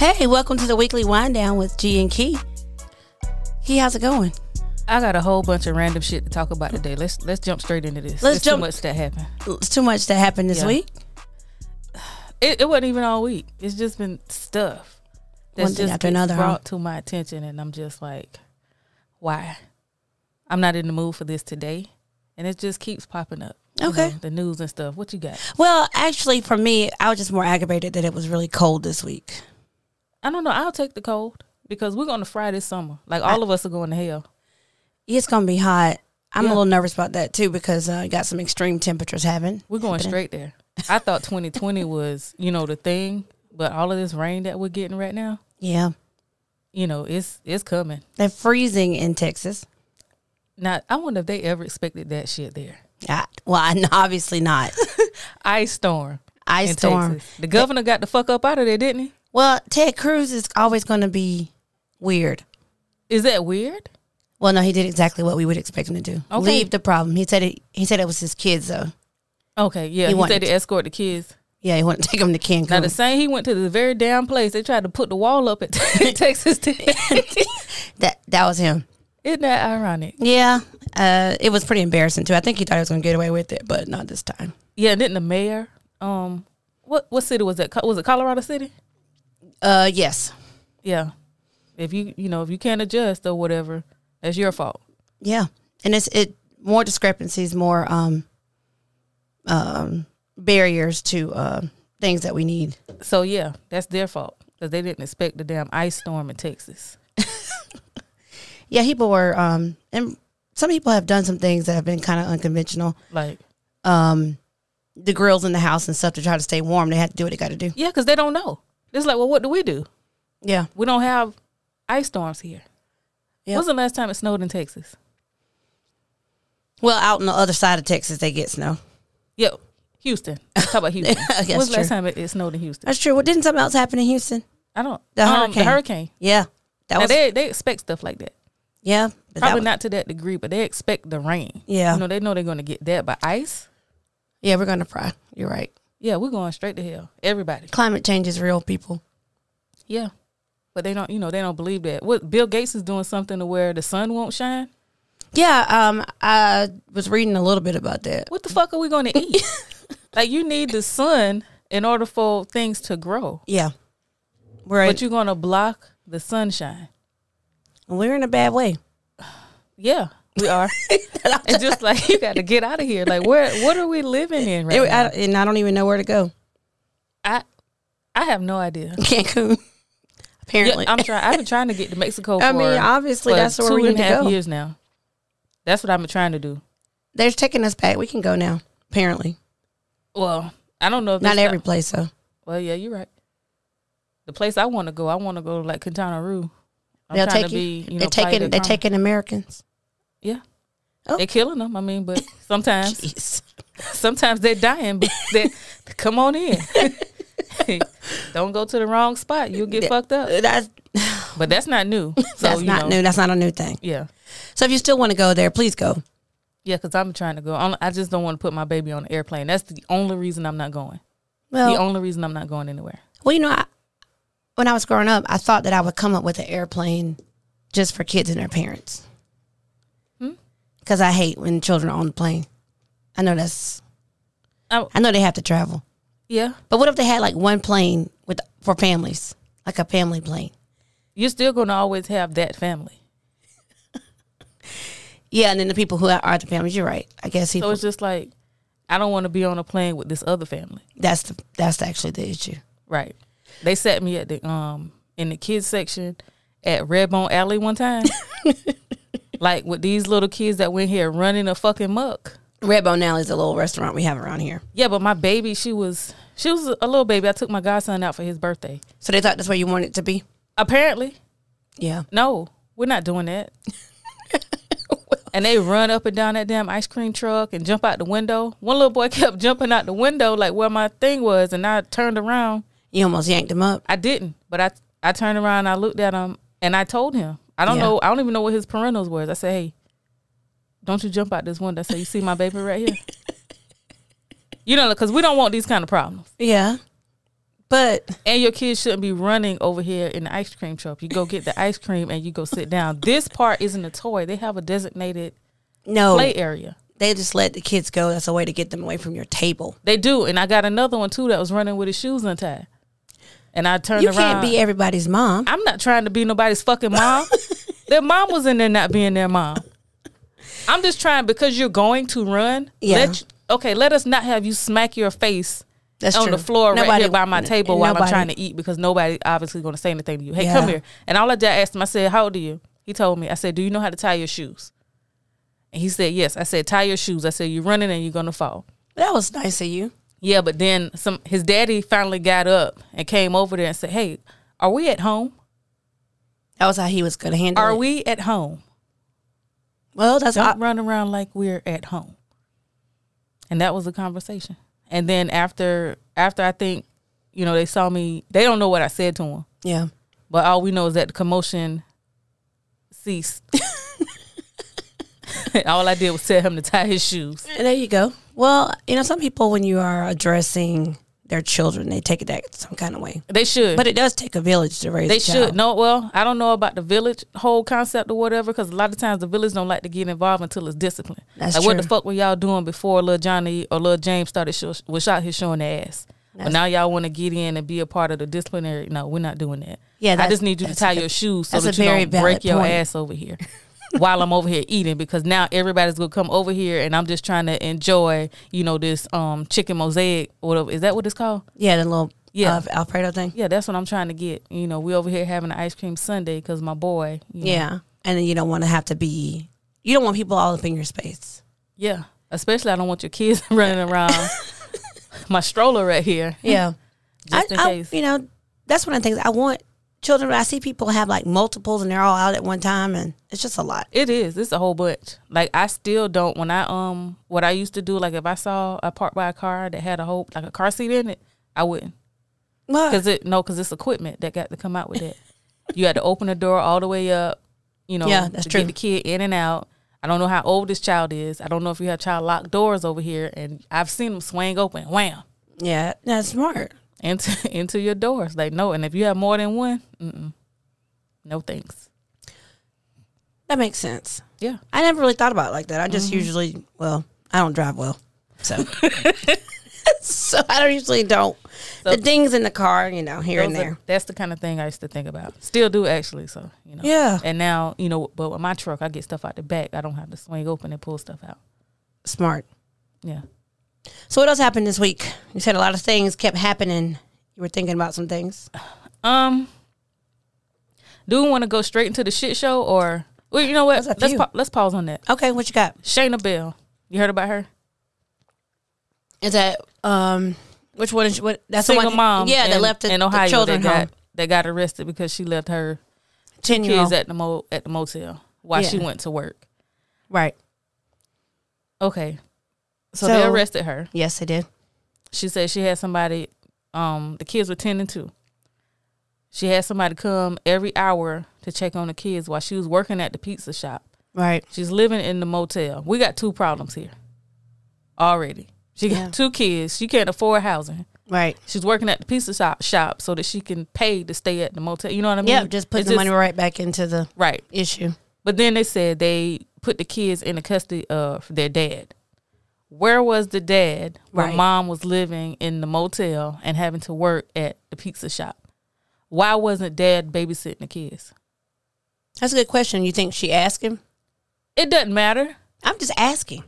Hey, welcome to the weekly wind down with G and Key. Key, how's it going? I got a whole bunch of random shit to talk about today. Let's jump straight into this. There's too much that happened. It's too much that happened this week. It wasn't even all week. It's just been stuff that's One thing just after another, brought to my attention, and I'm just like, why? I'm not in the mood for this today, and it just keeps popping up. Okay. You know, the news and stuff. What you got? Well, actually, for me, I was just more aggravated that it was really cold this week. I don't know. I'll take the cold because we're going to fry this summer. Like all of us are going to hell. It's going to be hot. I'm a little nervous about that too because I got some extreme temperatures happening. We're going straight there. I thought 2020 was, the thing, but all of this rain that we're getting right now, it's coming. They're freezing in Texas. Now, I wonder if they ever expected that shit there. Obviously not. Ice storm. Ice storm. Texas. The governor got the fuck up out of there, didn't he? Well, Ted Cruz is always going to be weird. Is that weird? Well, no, he did exactly what we would expect him to do. Okay. Leave the problem. He said it was his kids, though. Okay, yeah. He said to escort the kids. Yeah, he wanted to take them to Cancun. Now, the same, he went to the very damn place. They tried to put the wall up at Texas. That was him. Isn't that ironic? Yeah. It was pretty embarrassing, too. I think he thought he was going to get away with it, but not this time. Yeah, didn't the mayor, what city was that? Was it Colorado City? Yes. Yeah. If you can't adjust or whatever, that's your fault. Yeah. And it's more discrepancies, more barriers to things that we need. So yeah, that's their fault because they didn't expect the damn ice storm in Texas. Yeah, people were and some people have done some things that have been kind of unconventional. Like the grills in the house and stuff to try to stay warm. They had to do what they got to do. Yeah, because they don't know. It's like, well, what do we do? Yeah. We don't have ice storms here. Yep. When's the last time it snowed in Texas? Well, out on the other side of Texas, they get snow. Yeah, Houston. Let's talk about Houston. When's the last time it snowed in Houston? That's true. Well, didn't something else happen in Houston? The hurricane. Yeah. They expect stuff like that. Yeah. Probably not to that degree, but they expect the rain. Yeah. They know they're going to get that. But ice? Yeah, we're going to fry. You're right. Yeah, we're going straight to hell. Everybody. Climate change is real, people. Yeah. But they don't, they don't believe that. What, Bill Gates is doing something to where the sun won't shine? Yeah, I was reading a little bit about that. What the fuck are we going to eat? Like, you need the sun in order for things to grow. Yeah. Right. But you're going to block the sunshine. We're in a bad way. Yeah, we are. It's just like, you got to get out of here. Like, what are we living in right now? And I don't even know where to go. I have no idea. Cancun. Apparently. Yeah, I've been trying to get to Mexico obviously that's where we need to go. 2.5 years now. That's what I've been trying to do. They're taking us back. We can go now, apparently. Well, I don't know. If not every place, though. Well, yeah, you're right. The place I want to go to like Quintana Roo. They're taking Americans. Yeah. Oh. They're killing them. I mean, but sometimes they're dying, but come on in. Don't go to the wrong spot. You'll get fucked up. But that's not new. So, that's not new. That's not a new thing. Yeah. So if you still want to go there, please go. Yeah, because I'm trying to go. I just don't want to put my baby on an airplane. That's the only reason I'm not going. Well, the only reason I'm not going anywhere. Well, when I was growing up, I thought that I would come up with an airplane just for kids and their parents. Because I hate when children are on the plane. I know I know they have to travel. Yeah. But what if they had like one plane for families, like a family plane? You're still going to always have that family. Yeah, and then the people who are the families, you're right. I guess so it's just like, I don't want to be on a plane with this other family. That's actually the issue. Right. They sat me at the in the kids section at Redbone Alley one time. Like with these little kids that went here running a fucking muck. Redbone Alley is a little restaurant we have around here. Yeah, but my baby, she was a little baby. I took my godson out for his birthday. So they thought that's where you wanted it to be? Apparently. Yeah. No, we're not doing that. And they run up and down that damn ice cream truck and jump out the window. One little boy kept jumping out the window like where my thing was, and I turned around. You almost yanked him up. I didn't, but I turned around and I looked at him and I told him. I don't know. I don't even know what his parentals was. I said, hey, don't you jump out this window. I said, you see my baby right here? Because we don't want these kind of problems. Yeah. And your kids shouldn't be running over here in the ice cream truck. You go get the ice cream and you go sit down. This part isn't a toy. They have a designated play area. They just let the kids go. That's a way to get them away from your table. They do. And I got another one, too, that was running with his shoes untied. And I turned around. You can't be everybody's mom. I'm not trying to be nobody's fucking mom. Their mom was in there not being their mom. I'm just trying, because you're going to run. Yeah. Let us not have you smack your face That's on true. the floor right here by my table while I'm trying to eat, because nobody obviously going to say anything to you. Hey, come here. And all I did, I asked him, I said, how old are you? He told me. I said, do you know how to tie your shoes? And he said, yes. I said, tie your shoes. I said, you're running and you're going to fall. That was nice of you. Yeah, but then his daddy finally got up and came over there and said, hey, are we at home? That was how he was going to handle it. Are we at home? Well, don't run around like we're at home. And that was the conversation. And then after I think, they saw me, they don't know what I said to him. Yeah. But all we know is that the commotion ceased. All I did was tell him to tie his shoes. And there you go. Well, some people, when you are addressing their children, they take it that some kind of way. They should. But it does take a village to raise a child. They should. No, well, I don't know about the village whole concept or whatever, because a lot of times the village don't like to get involved until it's disciplined. That's like, true. what the fuck were y'all doing before Lil Johnny or Lil James was out here showing their ass? But now y'all want to get in and be a part of the disciplinary. No, we're not doing that. Yeah, I just need you to tie your shoes so that you don't break your ass over here while I'm over here eating, because now everybody's going to come over here and I'm just trying to enjoy, this chicken mosaic or whatever. Is that what it's called? Yeah, the little Alfredo thing. Yeah, that's what I'm trying to get. We over here having an ice cream sundae because my boy. Yeah, and then you don't want to have to be, you don't want people all up in your space. Yeah, especially I don't want your kids running around my stroller right here. Yeah. Just in case. That's one of the things I want. Children, I see people have like multiples and they're all out at one time, and it's just a lot. It is. It's a whole bunch. Like, I still don't, when I what I used to do, like if I saw I parked by a car that had a car seat in it, I wouldn't. What? Because it's equipment that got to come out with it. You had to open the door all the way up, yeah, that's true. Get the kid in and out. I don't know how old this child is. I don't know if you have child locked doors over here, and I've seen them swing open, wham. Yeah, that's smart. Into your doors. Like, no, and if you have more than one, no thanks. That makes sense. Yeah. I never really thought about it like that. I just usually, I don't drive well. So so I usually don't. So, the dings in the car, here and there. That's the kind of thing I used to think about. Still do, actually, so, Yeah. And now, but with my truck, I get stuff out the back. I don't have to swing open and pull stuff out. Smart. Yeah. So what else happened this week? You said a lot of things kept happening. You were thinking about some things. Do we want to go straight into the shit show, or well, you know what? Let's pause on that. Okay, what you got? Shayna Bell. You heard about her? Is that which one is what? That's single the one, mom. Yeah, that left in Ohio. The children home. They got arrested because she left her 10 kids at the motel while she went to work. Right. Okay. So they arrested her. Yes, they did. She said she had somebody, the kids were 10 and 2. She had somebody come every hour to check on the kids while she was working at the pizza shop. Right. She's living in the motel. We got 2 problems here already. She got 2 kids. She can't afford housing. Right. She's working at the pizza shop so that she can pay to stay at the motel. You know what I mean? Yeah, just putting the money right back into the issue. But then they said they put the kids in the custody of their dad. Where was the dad when mom was living in the motel and having to work at the pizza shop? Why wasn't dad babysitting the kids? That's a good question. You think she asked him? It doesn't matter. I'm just asking.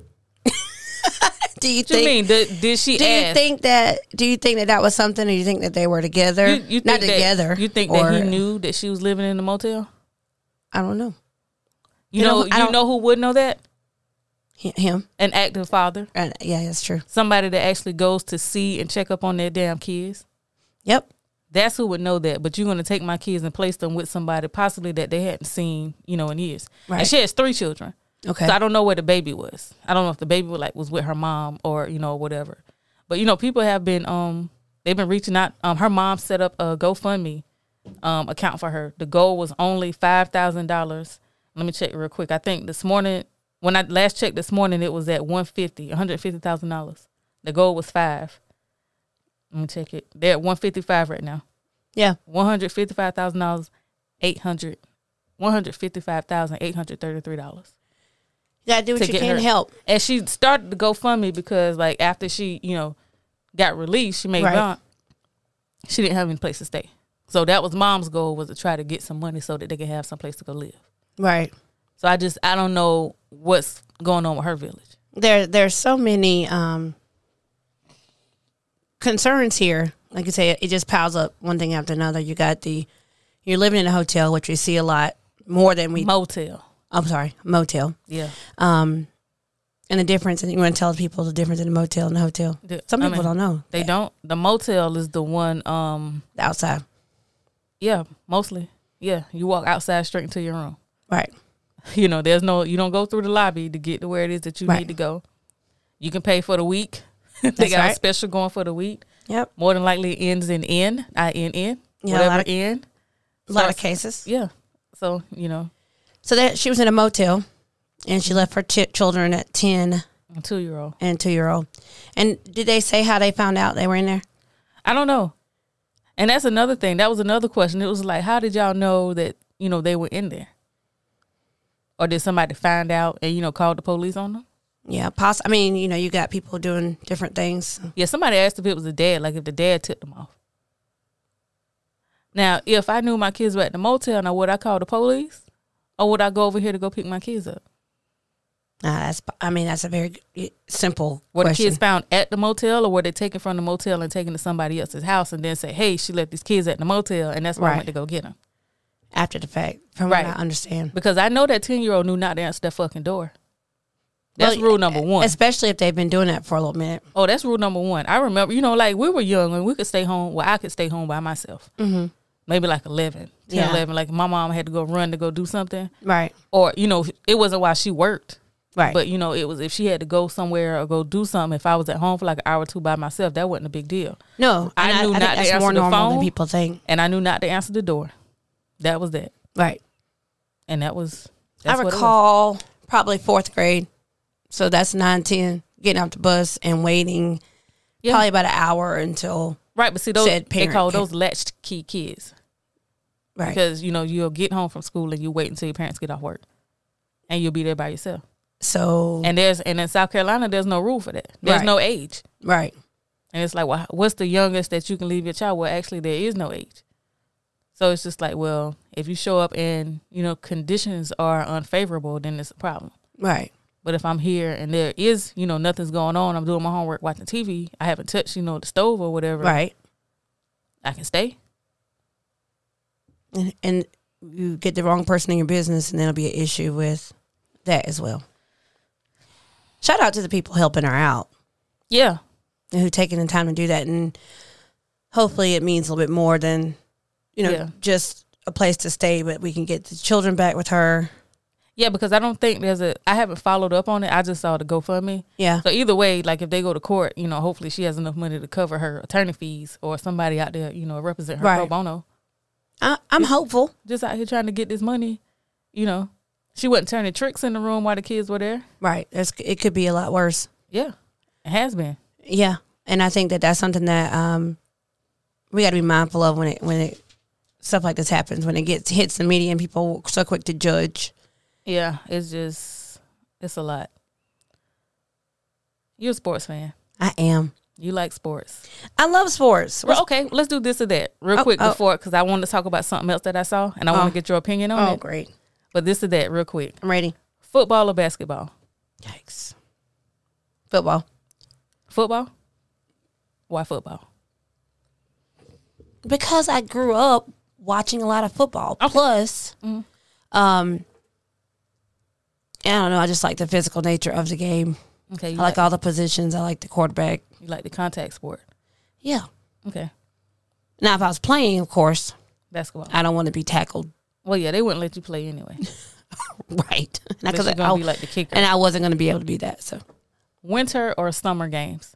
Do you think? Did she ask? Do you think that was something, or you think that they were together? You think not together. You think that he knew that she was living in the motel? I don't know. You know who would know that? Him. An active father. Yeah, that's true. Somebody that actually goes to see and check up on their damn kids. Yep. That's who would know that. But you're going to take my kids and place them with somebody possibly that they hadn't seen, in years. Right. And she has 3 children. Okay. So I don't know where the baby was. I don't know if the baby was with her mom or, whatever. But, people have been, they've been reaching out. Her mom set up a GoFundMe account for her. The goal was only $5,000. Let me check real quick. I think this morning, when I last checked this morning, it was at $150,000. The goal was $5,000. Let me check it. They're at $155 right now. Yeah. $155,000, $155,833. You gotta do what you can to help. And she started to GoFundMe because, like, after she, got released, she made bond. She didn't have any place to stay. So that was mom's goal, was to try to get some money so that they could have some place to go live. Right. So I don't know what's going on with her village. There's so many concerns here. Like you say, it just piles up one thing after another. You're living in a hotel, which we see a lot more than we motel. I'm sorry, motel. Yeah. And the difference, and you want to tell people the difference in a motel and a hotel. Some people don't know. They don't. The motel is the one the outside. Yeah, mostly. Yeah, you walk outside straight into your room. Right. You don't go through the lobby to get to where it is that you need to go. You can pay for the week. They got a special going for the week. Yep. More than likely it ends in N, I-N-N, yeah, whatever N. A lot of cases. Yeah. So, So she was in a motel, and she left her children at 10. A 2-year-old. And 2-year-old. And did they say how they found out they were in there? I don't know. And that's another thing. That was another question. It was like, how did y'all know that, they were in there? Or did somebody find out and, called the police on them? Yeah, you got people doing different things. Yeah, somebody asked if it was the dad, like if the dad took them off. Now, if I knew my kids were at the motel, now would I call the police? Or would I go over here to go pick my kids up? That's a very simple Were question. the kids found at the motel, or were they taken from the motel and taken to somebody else's house and then say, hey, she left these kids at the motel and that's why I went to go get them? After the fact, from what I understand. Because I know that 10-year-old knew not to answer that fucking door. That's rule number one. Especially if they've been doing that for a little minute. Oh, that's rule number one. I remember, like we were young and we could stay home. Well, I could stay home by myself. Mm-hmm. Maybe like 11, 11. Like my mom had to go run to go do something. Right. Or, it wasn't while she worked. Right. But, it was if she had to go somewhere or go do something. If I was at home for like an hour or two by myself, that wasn't a big deal. No. I knew not to answer more the normal phone. Than people think. And I knew not to answer the door. That was that. Right. And that's I recall probably 4th grade. So that's 9, 10, getting off the bus and waiting probably about an hour until right. But see, they call those latched key kids. Right. Because, you'll get home from school and you wait until your parents get off work. And you'll be there by yourself. So. And in South Carolina, there's no rule for that. There's no age. Right. And it's like, well, what's the youngest that you can leave your child? Well, actually, there is no age. So it's just like, well, if you show up and, conditions are unfavorable, then it's a problem. Right. But if I'm here and there is, nothing's going on, I'm doing my homework, watching TV, I haven't touched, the stove or whatever. Right. I can stay. And you get the wrong person in your business, and there'll be an issue with that as well. Shout out to the people helping her out. Yeah. And who taking the time to do that. And hopefully it means a little bit more than, just a place to stay, but we can get the children back with her. Yeah, because I don't think I haven't followed up on it. I just saw the GoFundMe. Yeah. So either way, like if they go to court, hopefully she has enough money to cover her attorney fees or somebody out there, represent her pro bono. I'm hopeful. Just out here trying to get this money, She wasn't turning tricks in the room while the kids were there. Right. It could be a lot worse. Yeah. It has been. Yeah. And I think that's something that we got to be mindful of when it stuff like this happens, when it hits the media and people are so quick to judge. Yeah, it's a lot. You're a sports fan. I am. You like sports. I love sports. Well, okay, let's do this or that real quick before, because I wanted to talk about something else that I saw, and I want to get your opinion on it. Oh, great. But this or that real quick. I'm ready. Football or basketball? Yikes. Football. Football? Why football? Because I grew up watching a lot of football. Okay. Plus, I don't know. I just like the physical nature of the game. Okay. I like all the positions. I like the quarterback. You like the contact sport? Yeah. Okay. Now, if I was playing, of course, basketball. I don't want to be tackled. Well, yeah, they wouldn't let you play anyway. Right. Because you're gonna be like the kicker, and I wasn't going to be able to be that. So, winter or summer games?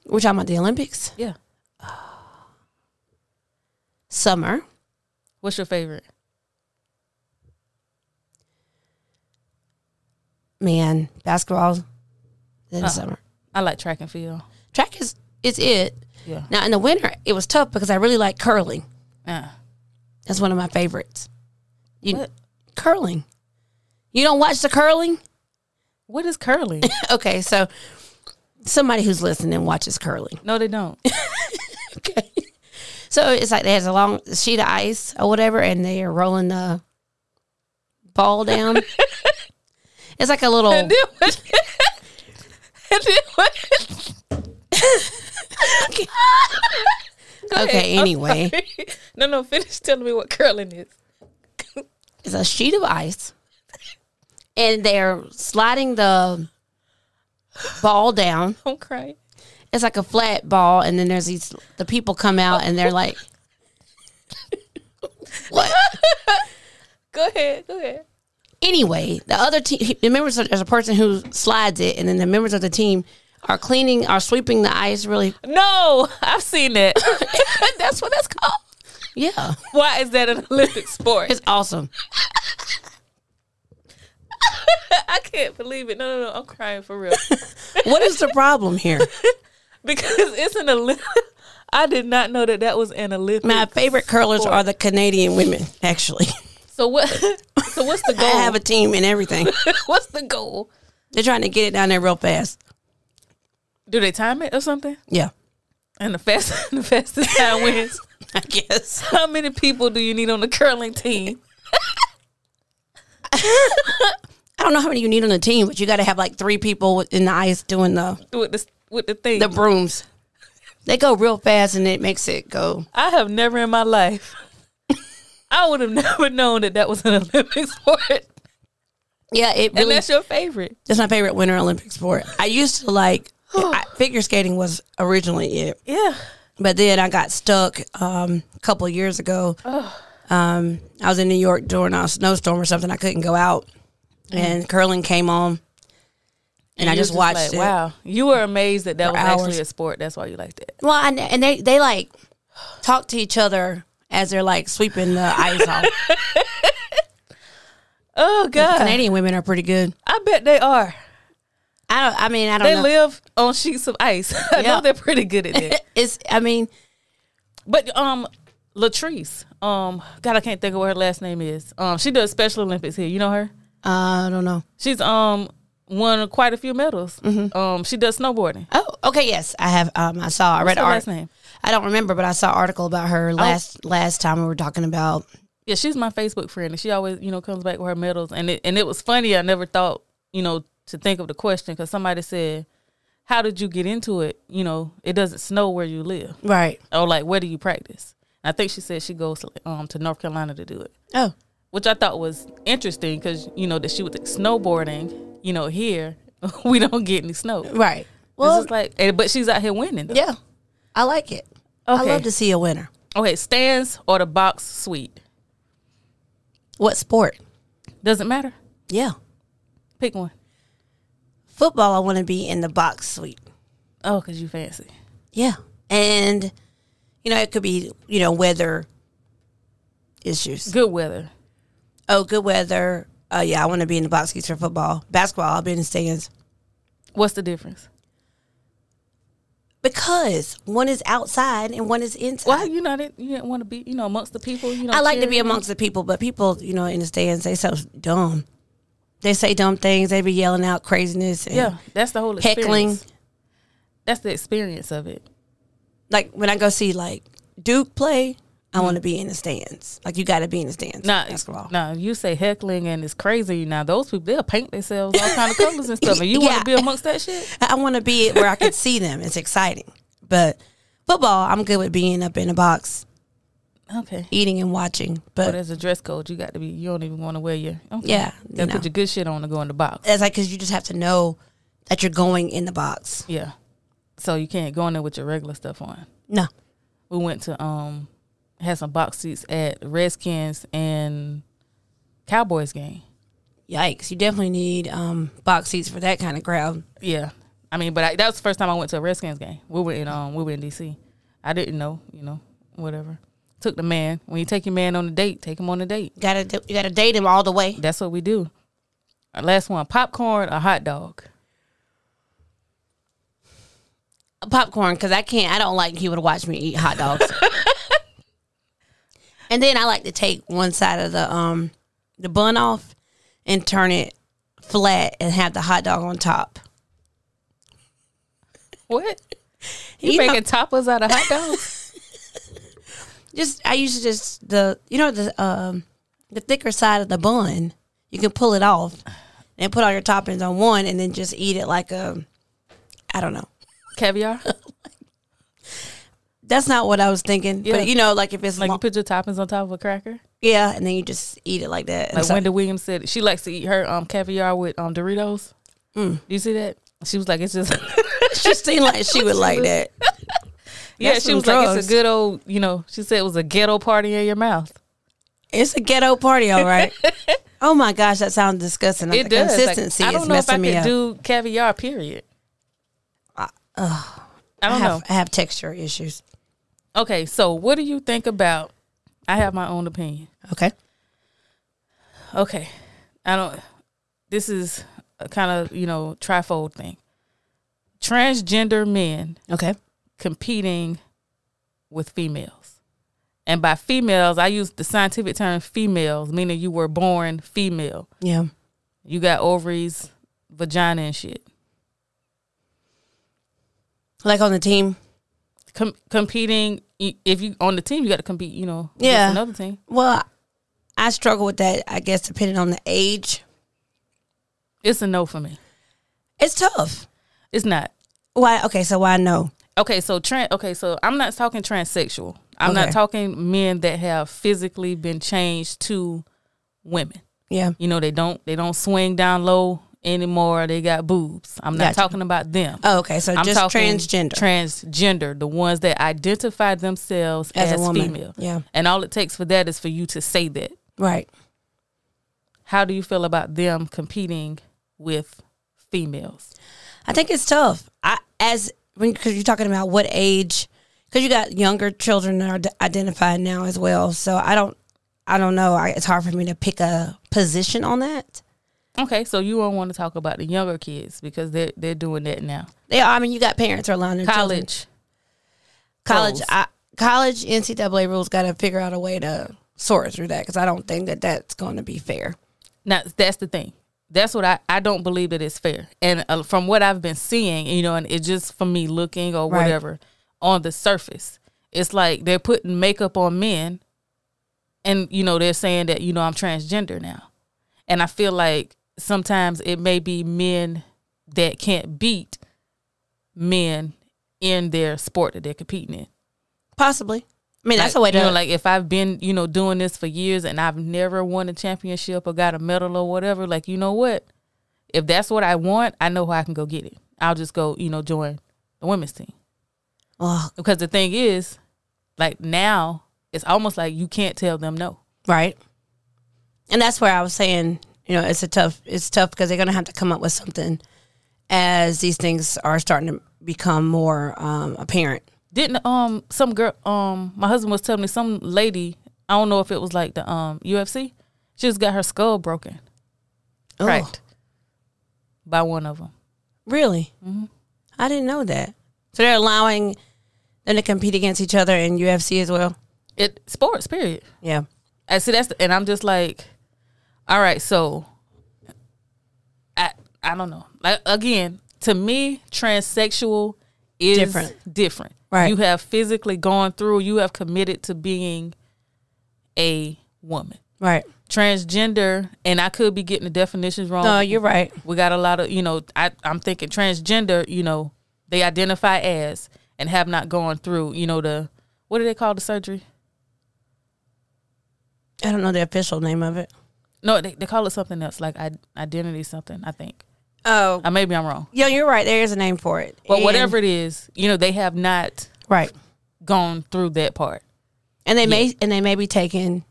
We're talking about the Olympics. Yeah. Summer. What's your favorite? Man, basketball in the summer. I like track and field. Track is it. Yeah. Now in the winter, it was tough because I really like curling. Yeah. That's one of my favorites. Curling. You don't watch the curling? What is curling? Okay, so somebody who's listening watches curling. No, they don't. Okay. So it's like there's a long sheet of ice or whatever, and they are rolling the ball down. It's like a little. And then what? Okay. Okay, anyway. No, finish telling me what curling is. It's a sheet of ice, and they're sliding the ball down. I'm crying. It's like a flat ball, and then there's the people come out, and they're like, what? Go ahead. Anyway, the other team, the members, there's a person who slides it, and then the members of the team are sweeping the ice really. No, I've seen that. That's what that's called. Yeah. Why is that an Olympic sport? It's awesome. I can't believe it. No, I'm crying for real. What is the problem here? Because it's an Olympic. I did not know that was an Olympic. My favorite curlers are the Canadian women, actually. So what's the goal? I have a team and everything. What's the goal? They're trying to get it down there real fast. Do they time it or something? Yeah. And the fastest time wins? I guess. How many people do you need on the curling team? I don't know how many you need on the team, but you got to have like 3 people in the ice doing with the thing. The brooms. They go real fast, and it makes it go. I have never in my life. I would have never known that was an Olympic sport. Yeah, it really. And that's your favorite. That's my favorite Winter Olympic sport. I used to like figure skating was originally it. Yeah. But then I got stuck a couple of years ago. I was in New York during a snowstorm or something. I couldn't go out, and curling came on, and I just watched it. Wow, you were amazed that was hours. Actually a sport. That's why you liked it. Well, and they like talk to each other as they're like sweeping the ice off. Oh God, the Canadian women are pretty good. I bet they are. I don't know. They live on sheets of ice. I know they're pretty good at that. But Latrice, God, I can't think of what her last name is. She does Special Olympics here. You know her? I don't know. She's won quite a few medals. Mm-hmm. She does snowboarding. Oh, okay, yes, I have. I saw. I read her last name. I don't remember, but I saw an article about her last time we were talking about. Yeah, she's my Facebook friend, and she always comes back with her medals, and it was funny. I never thought to think of the question because somebody said, "How did you get into it?" It doesn't snow where you live, right? Or like, where do you practice? And I think she said she goes to North Carolina to do it. Oh, which I thought was interesting because that she was snowboarding. Here we don't get any snow, right? Well, it's just like, but she's out here winning, though. Yeah, I like it. Okay. I love to see a winner. Okay, stands or the box suite? What sport? Doesn't matter. Yeah, pick one. Football, I want to be in the box suite. Oh, because you fancy. Yeah. And, it could be, weather issues. Good weather. Oh, good weather. Yeah, I want to be in the box seats for football. Basketball, I'll be in the stands. What's the difference? Because one is outside and one is inside. Well, you didn't want to be, amongst the people. I like to be amongst the people, but people, in the stands, they so dumb. They say dumb things. They be yelling out craziness. And that's the whole experience. Heckling. That's the experience of it. Like when I go see like Duke play, I want to be in the stands. Like you got to be in the stands. Nah, you say heckling and it's crazy. Now those people, they'll paint themselves all kind of colors and stuff. And you want to be amongst that shit? I want to be where I can see them. It's exciting. But football, I'm good with being up in a box. Okay. Eating and watching. But there's a dress code. You got to be, you don't even want to wear your, okay. Yeah. You put your good shit on to go in the box. It's like, because you just have to know that you're going in the box. Yeah. So you can't go in there with your regular stuff on. No. We went to, had some box seats at Redskins and Cowboys game. Yikes. You definitely need box seats for that kind of crowd. Yeah. But that was the first time I went to a Redskins game. We were in D.C. I didn't know, whatever. Took the man. When you take your man on a date, take him on a date. You gotta date him all the way. That's what we do. Our last one, popcorn or hot dog? Popcorn, because I don't like he would watch me eat hot dogs. And then I like to take one side of the bun off and turn it flat and have the hot dog on top. What? You making toppers out of hot dogs? I usually the thicker side of the bun. You can pull it off and put all your toppings on one, and then just eat it like I don't know, caviar. That's not what I was thinking. Yeah. But like if it's like you put your toppings on top of a cracker. Yeah, and then you just eat it like that. Like Wendy Williams said, she likes to eat her caviar with Doritos. Do you see that? She was like, it's just. She seemed like she would like that. Yeah, she was like, it's a good old, she said it was a ghetto party in your mouth. It's a ghetto party, all right. Oh my gosh, that sounds disgusting. It does. Consistency I don't is know if I messing me could up. do caviar, period. I don't know. I have texture issues. Okay, so what do you think about, I have my own opinion. Okay. This is a kind of, trifold thing. Transgender men. Okay. Competing with females. And by females, I use the scientific term females, meaning you were born female. Yeah. You got ovaries, vagina and shit. Like on the team? Competing, if you on the team, you got to compete, yeah. against another team. Well, I struggle with that, I guess, depending on the age. It's a no for me. It's tough. It's not. Why? Okay, so why no? Okay, so I'm not talking transsexual. I'm not talking men that have physically been changed to women. Yeah. They don't swing down low anymore. They got boobs. I'm not talking about them. Oh, okay. So I'm just transgender. Transgender, the ones that identify themselves as a woman. Female. Yeah. And all it takes for that is for you to say that. Right. How do you feel about them competing with females? I think it's tough. Because you're talking about what age, because you got younger children that are identified now as well. So I don't know. It's hard for me to pick a position on that. Okay, so you don't want to talk about the younger kids because they're doing that now. They are. I mean, you got parents who are allowing their children. College, NCAA rules got to figure out a way to sort through that because I don't think that that's going to be fair. Now, that's the thing. That's what I don't believe that it's fair. And from what I've been seeing, and it's just from me looking or whatever on the surface, it's like they're putting makeup on men and, they're saying that, I'm transgender now. And I feel like sometimes it may be men that can't beat men in their sport that they're competing in. Possibly. I mean, that's a way to... like if I've been, doing this for years and I've never won a championship or got a medal or whatever, like, you know what? If that's what I want, I know how I can go get it. I'll just go, join the women's team. Oh. Because the thing is, like now, it's almost like you can't tell them no. Right. And that's where I was saying, it's tough because they're going to have to come up with something as these things are starting to become more apparent. Didn't some girl my husband was telling me some lady, I don't know if it was like the UFC, she just got her skull broken. Cracked. By one of them. Really? Mm-hmm. I didn't know that. So they're allowing them to compete against each other in UFC as well? Sports, period. Yeah. I see and I'm just like, all right, so I don't know. Like again, to me, transsexual is different. Right. You have physically gone through, you have committed to being a woman. Right. Transgender, and I could be getting the definitions wrong. No, you're right. We got a lot of, I'm thinking transgender, they identify as and have not gone through, what do they call the surgery? I don't know the official name of it. No, they call it something else, like identity something, I think. Oh. Maybe I'm wrong. Yeah, you're right. There is a name for it. But whatever it is, they have not gone through that part. And they may be taking,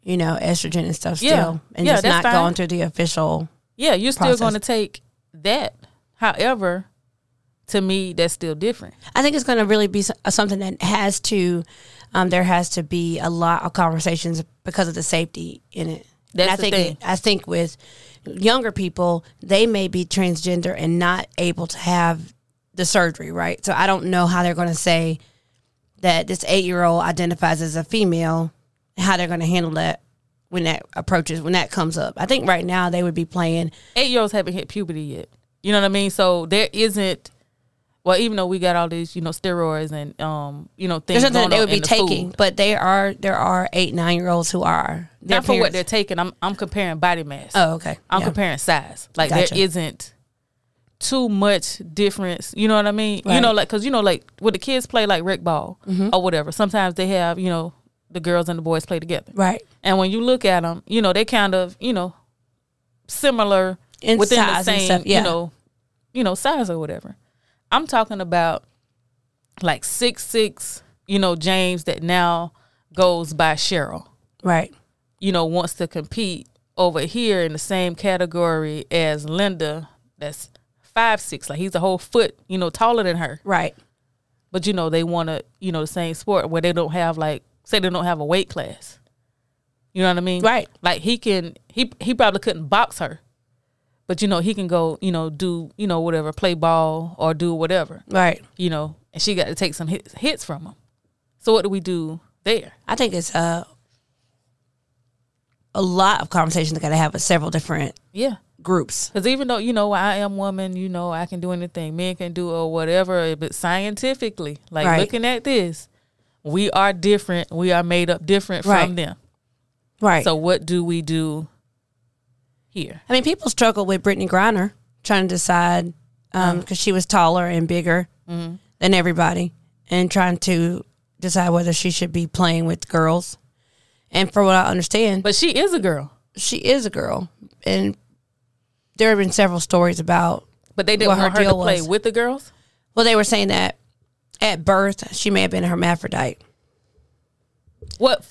estrogen and stuff still. And just not going through the official Yeah, you're still going to take that. However, to me, that's still different. I think it's going to really be something that has to, there has to be a lot of conversations because of the safety in it. That's the thing. I think with younger people, they may be transgender and not able to have the surgery, right? So I don't know how they're going to say that this 8-year-old identifies as a female, how they're going to handle that when that comes up. I think right now they would be playing. 8-year-olds haven't hit puberty yet. You know what I mean? So there isn't. Well, even though we got all these, steroids and things, there's nothing that they would be taking, food. But there are 8-9-year-olds who are not for what they're taking. I'm comparing body mass. Oh, okay. I'm comparing size. Like gotcha. There isn't too much difference. You know what I mean? Right. Because when the kids play like rec ball or whatever, sometimes they have the girls and the boys play together. Right. And when you look at them, they kind of similar in within size the same and stuff, yeah. Size or whatever. I'm talking about like 6'6", James that now goes by Cheryl. Right. Wants to compete over here in the same category as Linda that's 5'6". Like he's a whole foot, taller than her. Right. But they want to, the same sport where they don't have say they don't have a weight class. You know what I mean? Right. Like he probably couldn't box her. But, he can go, do, whatever, play ball or do whatever. Right. And she got to take some hits from him. So what do we do there? I think it's a lot of conversations that got to have with several different groups. Because even though, I am woman, I can do anything. Men can do or whatever. But scientifically, looking at this, we are different. We are made up different from them. Right. So what do we do here? I mean, people struggle with Brittany Griner trying to decide because she was taller and bigger than everybody and trying to decide whether she should be playing with girls. And for what I understand. But she is a girl. She is a girl. And there have been several stories about. But they didn't want her to play with the girls? Well, they were saying that at birth, she may have been a hermaphrodite. What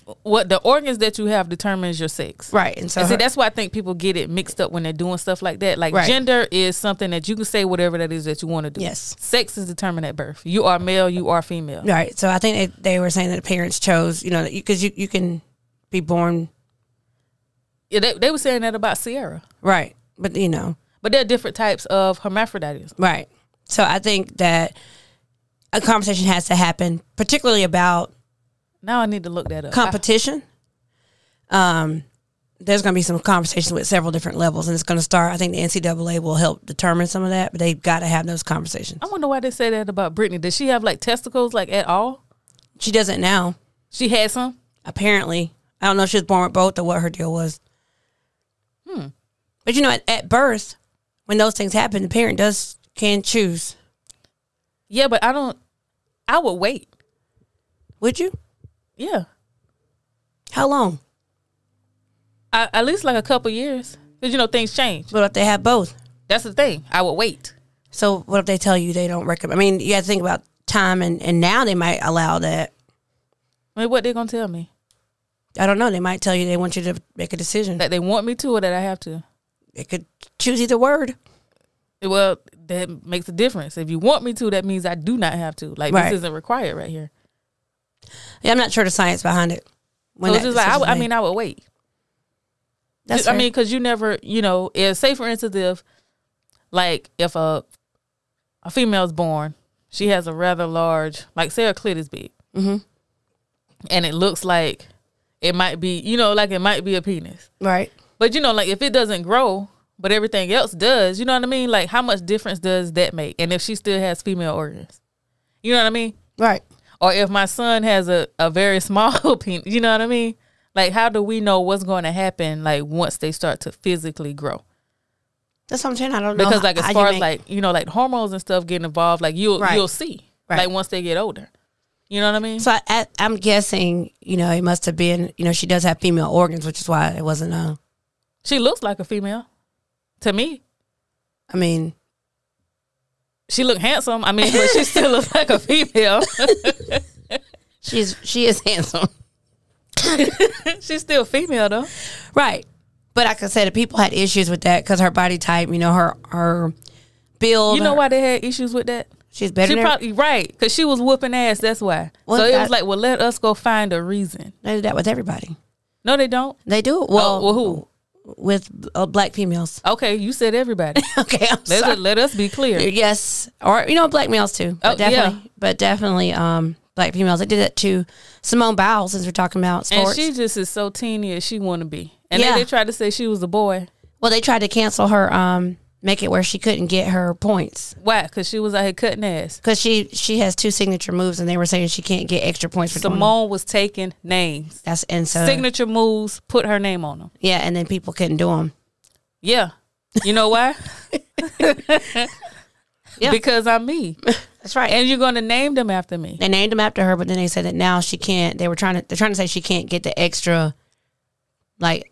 the organs that you have determines your sex. Right. And so that's why I think people get it mixed up when they're doing stuff like that. Like gender is something that you can say whatever that is that you want to do. Yes. Sex is determined at birth. You are male, you are female. Right. So I think they were saying that the parents chose, because you can be born. Yeah, they were saying that about Sierra. Right. But, But there are different types of hermaphroditism. Right. So I think that a conversation has to happen, particularly about. Now I need to look that up. Competition. There's going to be some conversations with several different levels, and it's going to start. I think the NCAA will help determine some of that, but they've got to have those conversations. I wonder why they say that about Brittany. Does she have testicles at all? She doesn't now. She had some? Apparently. I don't know if she was born with both or what her deal was. But at birth, when those things happen, the parent can choose. Yeah, but I would wait. Would you? Yeah. How long? At least a couple years. Because, things change. What if they have both? That's the thing. I would wait. So what if they tell you they don't recommend? I mean, you have to think about time, and now they might allow that. I mean, what they going to tell me? I don't know. They might tell you they want you to make a decision. That they want me to or that I have to? They could choose either word. Well, that makes a difference. If you want me to, that means I do not have to. This isn't required right here. Yeah, I'm not sure the science behind it. So it's just I would wait. That's fair. Because you never, say for instance, if a female's born, she has a rather large, say her clit is big. Mm-hmm. And it looks like it might be, it might be a penis. Right. But, if it doesn't grow, but everything else does, you know what I mean? How much difference does that make? And if she still has female organs, you know what I mean? Right. Or if my son has a very small penis, you know what I mean? How do we know what's going to happen, once they start to physically grow? That's what I'm saying. I don't know. Because, as far as, hormones and stuff getting involved, you'll see, once they get older. You know what I mean? So I'm guessing, it must have been, she does have female organs, which is why it wasn't She looks like a female, to me. I mean, she look handsome. I mean, but she still looks like a female. She is handsome. She's still female though. Right. But like I said, the people had issues with that because her body type, her build. You know why they had issues with that? She's better than probably right, because she was whooping ass, that's why. Well, so it was let us go find a reason. They do that with everybody. No, they don't. They do. Well, who? with black females. Okay, you said everybody. Okay, let us be clear. Yes, or black males too. But definitely, black females. They did that to Simone Biles, since we're talking about sports. And she just is so teeny as she want to be. And then they tried to say she was a boy. Well, they tried to cancel her. Make it where she couldn't get her points. Why? Because she was out here cutting ass. Because she has 2 signature moves, and they were saying she can't get extra points for Simone was taking names. Signature moves, put her name on them. Yeah, and then people couldn't do them. Yeah. You know why? Yeah. Because I'm me. That's right. And you're going to name them after me. They named them after her, but then they said that now she can't. They're trying to say she can't get the extra, like,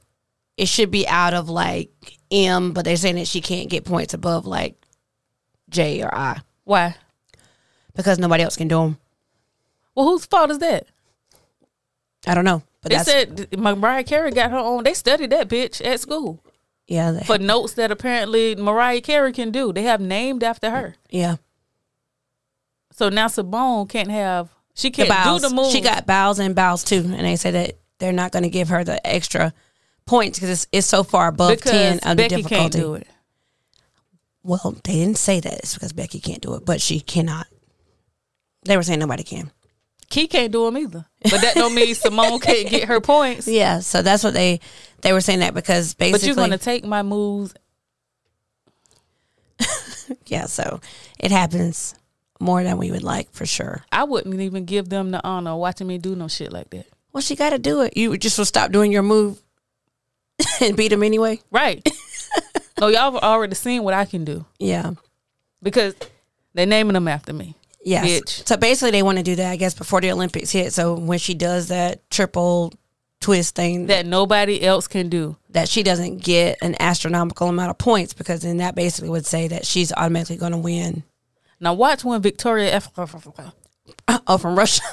it should be out of like M, but they're saying that she can't get points above like J or I. Why? Because nobody else can do them. Well, whose fault is that? I don't know. But they said Mariah Carey got her own. They studied that bitch at school. Yeah. For notes that apparently Mariah Carey can do. They have named after her. Yeah. So now Simone can't have. She can't do the move. She got Biles and Biles too, and they say that they're not going to give her the extra points because it's so far above 10 of Becky the difficulty. Can't do it. Well, they didn't say that it's because Becky can't do it, but she cannot. They were saying nobody can. Key can't do them either, but that don't mean Simone can't get her points. Yeah, so that's what they were saying, that because basically. But you're going to take my moves. Yeah, so it happens more than we would like, for sure. I wouldn't even give them the honor of watching me do no shit like that. Well, she got to do it. You just will stop doing your move and beat them anyway? Right. No, y'all have already seen what I can do. Yeah. Because they're naming them after me. Yes. Bitch. So basically they want to do that, I guess, before the Olympics hit. So when she does that triple twist thing. That nobody else can do. That she doesn't get an astronomical amount of points, because then that basically would say that she's automatically going to win. Now watch when Victoria from Russia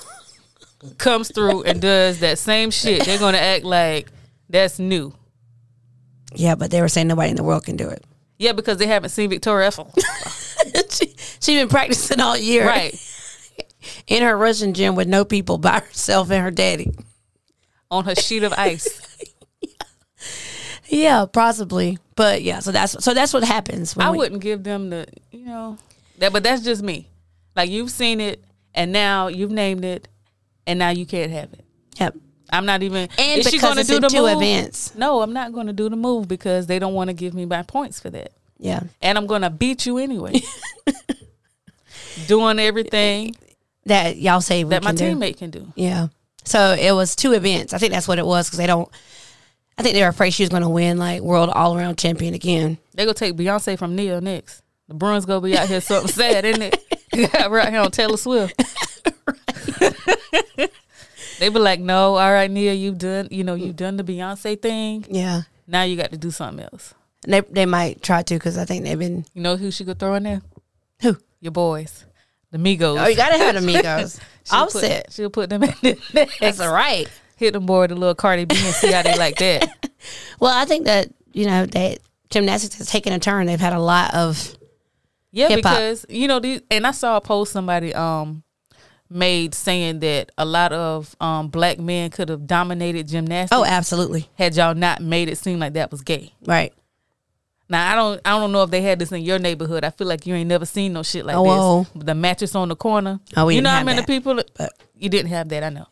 comes through and does that same shit. They're going to act like that's new. Yeah, but they were saying nobody in the world can do it. Yeah, because they haven't seen Victoria. She's been practicing all year. Right. In her Russian gym with no people, by herself and her daddy. On her sheet of ice. Yeah, possibly. But yeah, so that's what happens. I wouldn't give them the, but that's just me. Like, you've seen it, and now you've named it, and now you can't have it. Yep. I'm not even. And is she going to do the move? Events. No, I'm not going to do the move because they don't want to give me my points for that. Yeah. And I'm going to beat you anyway. Doing everything that y'all say that my teammate can do. Yeah. So it was 2 events. I think that's what it was, because I think they were afraid she was going to win like world all around champion again. They're going to take Beyonce from Nia next. The Bruins going to be out here something sad, isn't it? We're out here on Taylor Swift. They be like, no, all right, Nia, you've done the Beyonce thing. Yeah. Now you got to do something else. And they might try to, because I think they've been. You know who she could throw in there? Who? Your boys. The Migos. Oh, you got to have the Migos. Offset. She'll put them in the That's all right. Hit them boy with a little Cardi B and see how they like that. Well, I think that, that gymnastics has taken a turn. They've had a lot of hip-hop. Because, and I saw a post somebody made saying that a lot of black men could have dominated gymnastics. Oh, absolutely. Had y'all not made it seem like that was gay. Right. Now, I don't know if they had this in your neighborhood. I feel like you ain't never seen no shit like this. The mattress on the corner. Oh, we didn't have how many people? You didn't have that, I know.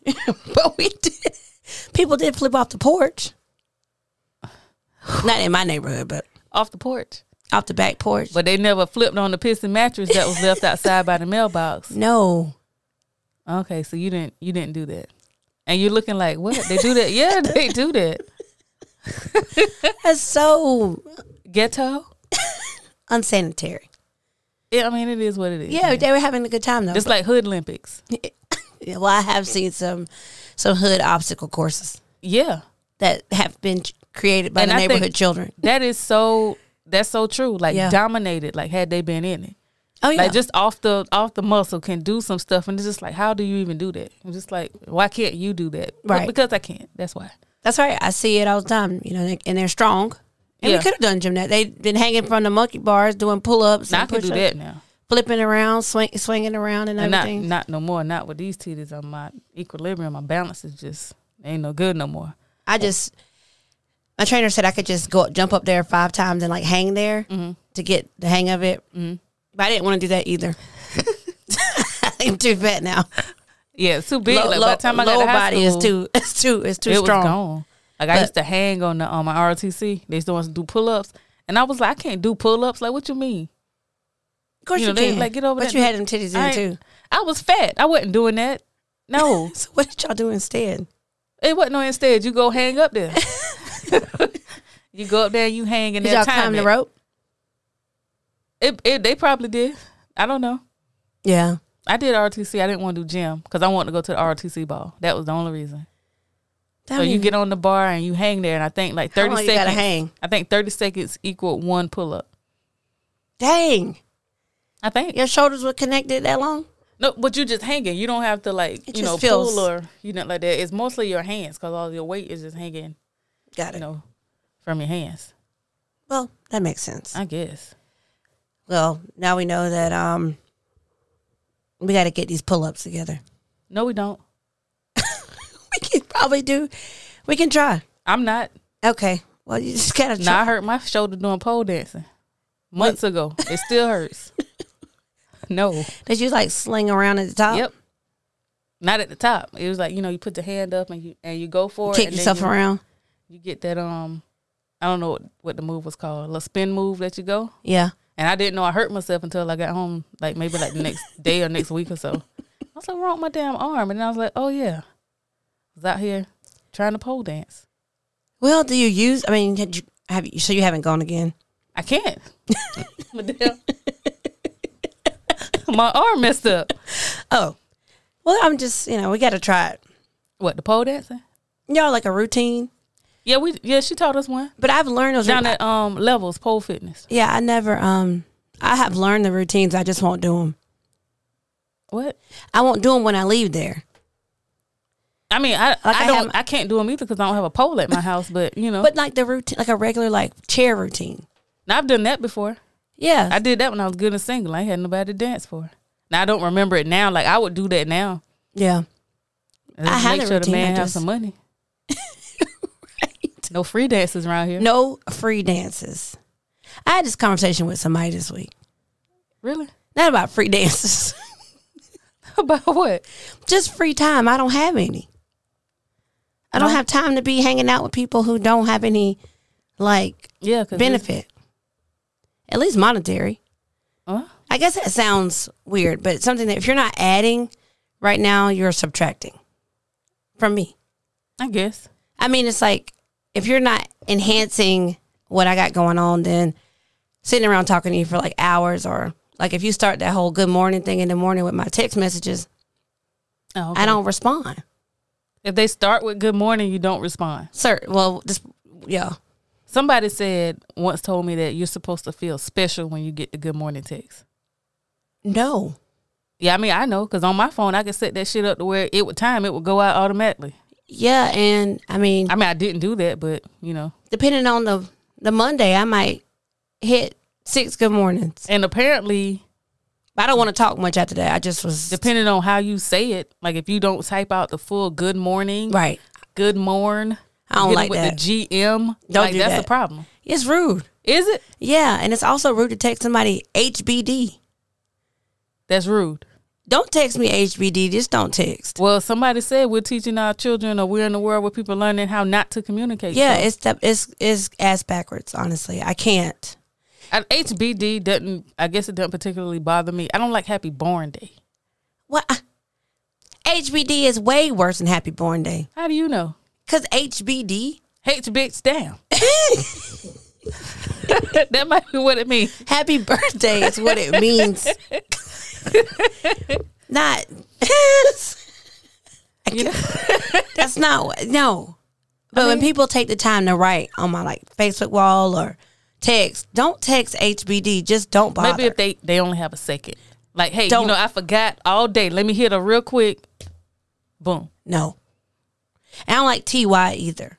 But we did. People did flip off the porch. Not in my neighborhood, but. Off the porch? Off the back porch. But they never flipped on the piston mattress that was left outside by the mailbox. No. Okay, so you didn't do that. And you're looking like, what? They do that? Yeah, they do that. That's so ghetto, unsanitary. Yeah, I mean, it is what it is. Yeah, man. They were having a good time though. It's like Hood Olympics. Yeah, well, I have seen some hood obstacle courses. Yeah, that have been created by the neighborhood children. That's so true. Like dominated. Like had they been in it. Oh yeah, like just off the muscle can do some stuff, and it's just like, how do you even do that? I'm just like, why can't you do that? Right, well, because I can't. That's why. That's right. I see it all the time. And they're strong. And we could have done gymnastics. They've been hanging from the monkey bars, doing pull-ups. Now I can do that now. Flipping around, swinging around and everything. Not no more. Not with these titties. On my equilibrium, my balance is just ain't no good no more. My trainer said I could just jump up there 5 times and like hang there to get the hang of it. But I didn't want to do that either. I'm too fat now. Yeah, it's too big. Like, by the time I got to high body school, it's too it strong. was gone. Like I used to hang on the my ROTC. They used to want to do pull-ups, and I was like, I can't do pull-ups. Like, what you mean? Of course you can. Like, get over. But you had them titties in too. I was fat. I wasn't doing that. No. So what did y'all do instead? It wasn't no instead. You go hang up there. You go up there, you hang in there. Did y'all climb the rope? They probably did. I don't know. Yeah. I did ROTC. I didn't want to do gym because I wanted to go to the ROTC ball. That was the only reason. So you get on the bar and you hang there, and I think like 30 seconds. You gotta hang? I think 30 seconds equal 1 pull-up. Dang. I think. Your shoulders were connected that long? No, but you just hanging. You don't have to like, pull or like that. It's mostly your hands because all your weight is just hanging. Got it. From your hands. Well, that makes sense. I guess. Well, now we know that we got to get these pull-ups together. No, we don't. We can probably do. We can try. I'm not. Okay. Well, you just gotta try. Nah, I hurt my shoulder doing pole dancing months ago. It still hurts. No. Did you like sling around at the top? Yep. Not at the top. It was like, you put the hand up and you go for it. Kick yourself around. You get that I don't know what the move was called. A little spin move that you go. Yeah. And I didn't know I hurt myself until I got home, like maybe like the next day or next week or so. I was like, wrong with my damn arm. And I was like, oh yeah. I was out here trying to pole dance. Well, do you use, so you haven't gone again? I can't. My arm messed up. Oh. Well, I'm just, we got to try it. What, the pole dancing? Y'all like a routine? Yeah, she taught us one. But I've learned those down at Levels Pole Fitness. Yeah, I never I have learned the routines. I just won't do them. What? I won't do them when I leave there. I mean, I can't do them either because I don't have a pole at my house. But But like the routine, like a regular chair routine. Now I've done that before. Yeah, I did that when I was good and single. I had nobody to dance for. Now I don't remember it now. Like I would do that now. Yeah, I had make sure the man have some money. Right. No free dances around here. No free dances. I had this conversation with somebody this week. Really? Not about free dances. About what? Just free time. I don't have any. I don't have time to be hanging out with people who don't have any, benefit. At least monetary. I guess that sounds weird, but it's something that if you're not adding right now, you're subtracting from me. I guess. I mean, it's like if you're not enhancing what I got going on, then sitting around talking to you for like hours, or like if you start that whole good morning thing in the morning with my text messages, I don't respond. If they start with good morning, you don't respond. Sir, well, yeah. Somebody told me that you're supposed to feel special when you get the good morning text. No. Yeah, I mean, I know, because on my phone, I could set that shit up to where it would go out automatically. Yeah, and I mean, I didn't do that, but, depending on the Monday, I might hit 6 good mornings. And apparently, I don't want to talk much after that. I just was... Depending on how you say it, like if you don't type out the full good morning. Right. Good morn. I don't like with that. The GM. Don't do that's that. a problem. It's rude. Is it? Yeah, and it's also rude to text somebody HBD. That's rude. Don't text me HBD. Just don't text. Well, somebody said we're teaching our children, or we're in a world where people are learning how not to communicate. Yeah, so. it's ass backwards, honestly. I can't. HBD doesn't, I guess it doesn't particularly bother me. I don't like Happy Born Day. What? HBD is way worse than Happy Born Day. How do you know? Because HBD. H bitch down. That might be what it means. Happy birthday is what it means. Not. That's not what. No. But when people take the time to write on my Facebook wall or text, don't text HBD. Just don't bother. Maybe if they only have a second. Like, hey, I forgot all day. Let me hit her real quick. Boom. No. I don't like TY either.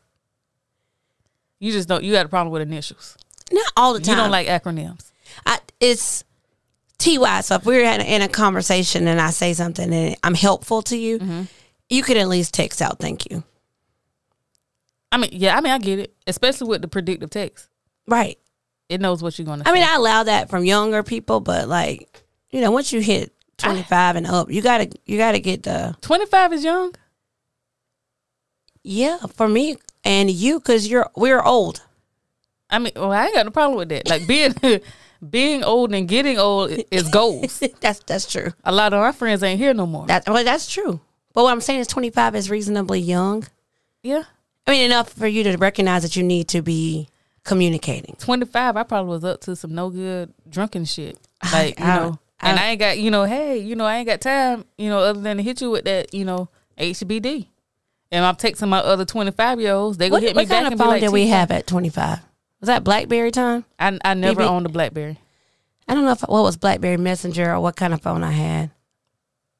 You just don't. You got a problem with initials. Not all the time. You don't like acronyms. It's TY. So if we're in a conversation and I say something and I'm helpful to you, you could at least text out, thank you. I mean, I get it, especially with the predictive text. Right. It knows what you're going to say. I mean, I allow that from younger people, but like, you know, once you hit 25 and up, you gotta get the 25 is young. Yeah, for me and you, because we're old. I mean, well, I ain't got no problem with that. Like being old and getting old is goals. That's true. A lot of our friends ain't here no more. That's true. But what I'm saying is 25 is reasonably young. Yeah. I mean, enough for you to recognize that you need to be communicating. 25, I probably was up to some no good drunken shit. Like, I ain't got, hey, I ain't got time, other than to hit you with that, HBD. And I'm texting my other 25-year-olds. They gonna hit me back and be like, what kind of phone did we have at 25? Was that BlackBerry time? I never owned a BlackBerry. I don't know what was BlackBerry Messenger or what kind of phone I had.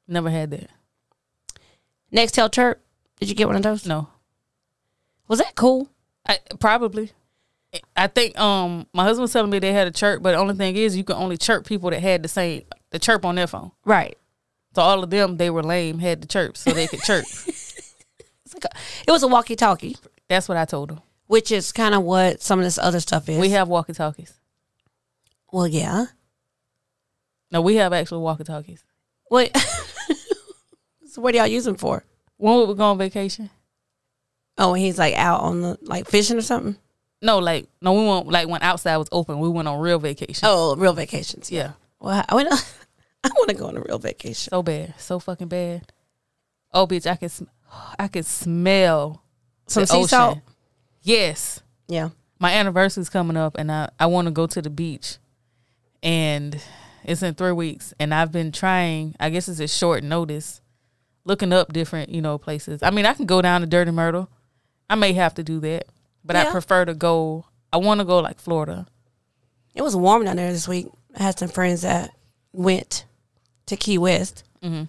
Never had that. Nextel chirp. Did you get one of those? No. Was that cool? Probably. I think my husband was telling me they had a chirp, but the only thing is you can only chirp people that had the chirp on their phone. Right. So all of them, they were lame, had the chirp so they could chirp. It was a walkie-talkie. That's what I told them. Which is kind of what some of this other stuff is. We have walkie-talkies. Well, yeah. No, we have actual walkie-talkies. Wait. So what do y'all use them for? When we go on vacation. Oh, and he's like out on the fishing or something? No, we went when outside was open. We went on real vacation. Oh, real vacations. Yeah. Well, I want to go on a real vacation. So bad, so fucking bad. Oh, bitch, I can smell some sea salt. Yes. Yeah. My anniversary's coming up, and I want to go to the beach, and it's in 3 weeks, and I've been trying. I guess it's a short notice, looking up different places. I mean, I can go down to Dirty Myrtle. I may have to do that. But I prefer to go. I want to go like Florida. It was warm down there this week. I had some friends that went to Key West. Mm-hmm.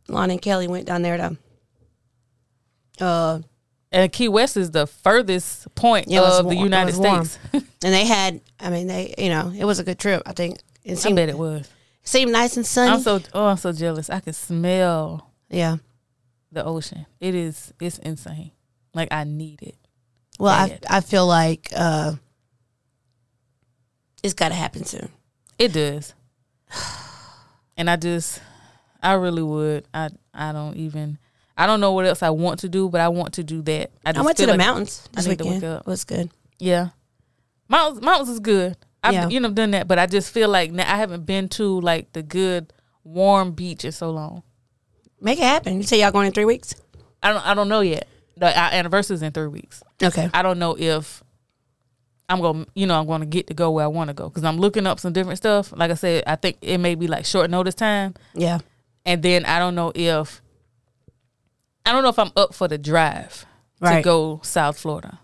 Lon and Kelly went down there to. And Key West is the furthest point of the United States. And they had. I mean, it was a good trip. I think. I bet it was. It seemed nice and sunny. I'm so jealous. I can smell. Yeah. The ocean. It's insane. Like, I need it. Well, I feel like it's got to happen soon. It does. And I really would. I don't know what else I want to do, but I want to do that. I went to the mountains this weekend. It was good. Yeah. Mountains is good. I've done that, but I just feel like I haven't been to like the good warm beach in so long. Make it happen. You say y'all going in 3 weeks? I don't know yet. Our anniversary is in 3 weeks. Okay. I don't know if I'm going to get to go where I want to go because I'm looking up some different stuff. Like I said, I think it may be like short notice time. Yeah. And then I don't know if I'm up for the drive to go South Florida.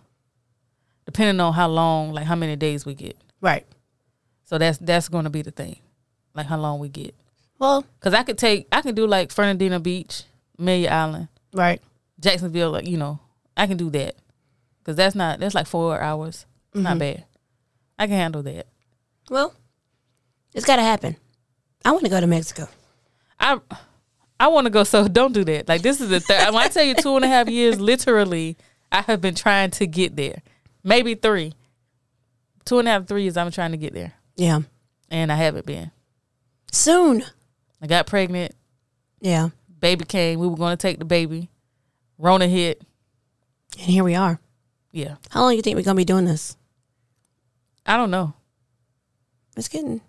Depending on how long, like how many days we get. Right. So that's going to be the thing. Like how long we get. Well, because I can do like Fernandina Beach, Amelia Island. Right. Jacksonville, like, I can do that. Because that's like 4 hours. It's not bad. I can handle that. Well, it's got to happen. I want to go to Mexico. I want to go, so don't do that. Like, this is the third. When I tell you 2.5 years, literally, I have been trying to get there. Maybe 3. 2.5, 3 years, I'm trying to get there. Yeah. And I haven't been. Soon. I got pregnant. Yeah. Baby came. We were going to take the baby. Rona hit. And here we are. Yeah. How long do you think we're going to be doing this? I don't know. It's getting...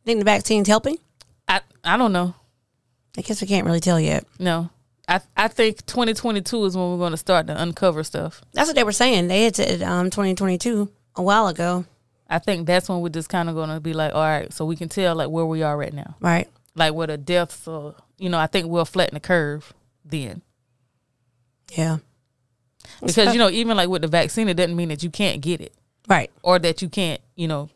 Think the vaccine's helping? I don't know. I guess we can't really tell yet. No. I think 2022 is when we're going to start to uncover stuff. That's what they were saying. They had said 2022 a while ago. I think that's when we're just kind of going to be like, all right, so we can tell like where we are right now. Right. Like where the deaths are, I think we'll flatten the curve then. Yeah. Because, even like with the vaccine, it doesn't mean that you can't get it. Right. Or that you can't,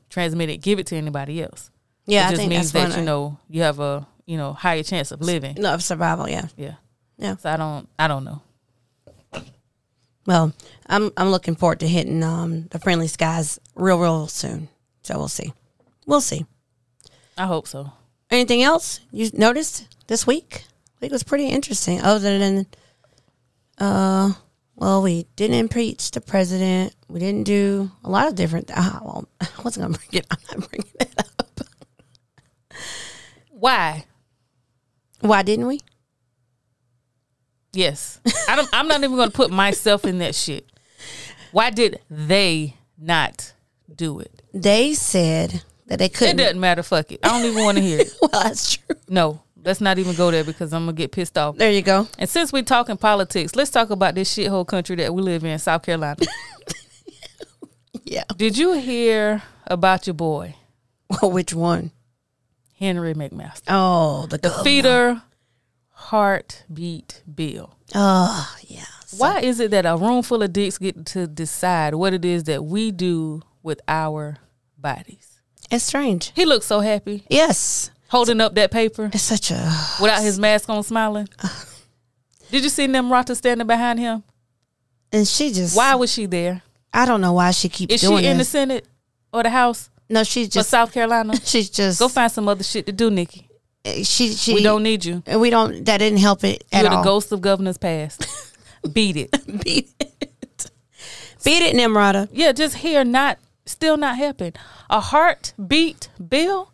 transmit it, give it to anybody else. Yeah, it just means that, you have a, higher chance of living. No, of survival, yeah. Yeah. Yeah. So I don't know. Well, I'm looking forward to hitting the Friendly Skies real soon. So we'll see. We'll see. I hope so. Anything else you noticed this week? I think it was pretty interesting. Other than Well, we didn't impeach the president. We didn't do a lot of different. Well, I wasn't gonna bring it. I'm not bringing it up. Why? Why didn't we? Yes, I'm not even gonna put myself in that shit. Why did they not do it? They said that they couldn't. It doesn't matter. Fuck it. I don't even want to hear it. Well, that's true. No, let's not even go there because I'm gonna get pissed off. There you go. And since we talking politics, let's talk about this shithole country that we live in, South Carolina. Yeah. Did you hear about your boy? Well, which one? Henry McMaster. Oh, the feeder heartbeat bill. Oh, yeah. Why is it that a room full of dicks get to decide what it is that we do with our bodies? It's strange. He looks so happy. Yes. Holding up that paper. It's such a... Without his mask on, smiling. Did you see Nimrata standing behind him? And she just... Why was she there? I don't know why she keeps doing this. Is she in the Senate or the House? No, she's just... For South Carolina? She's just... Go find some other shit to do, Nikki. We don't need you. We don't... That didn't help it at all. You're the ghost of governors past. Beat it. Beat it. Beat it, Nimrata. Yeah, just here, still not helping. A heartbeat bill?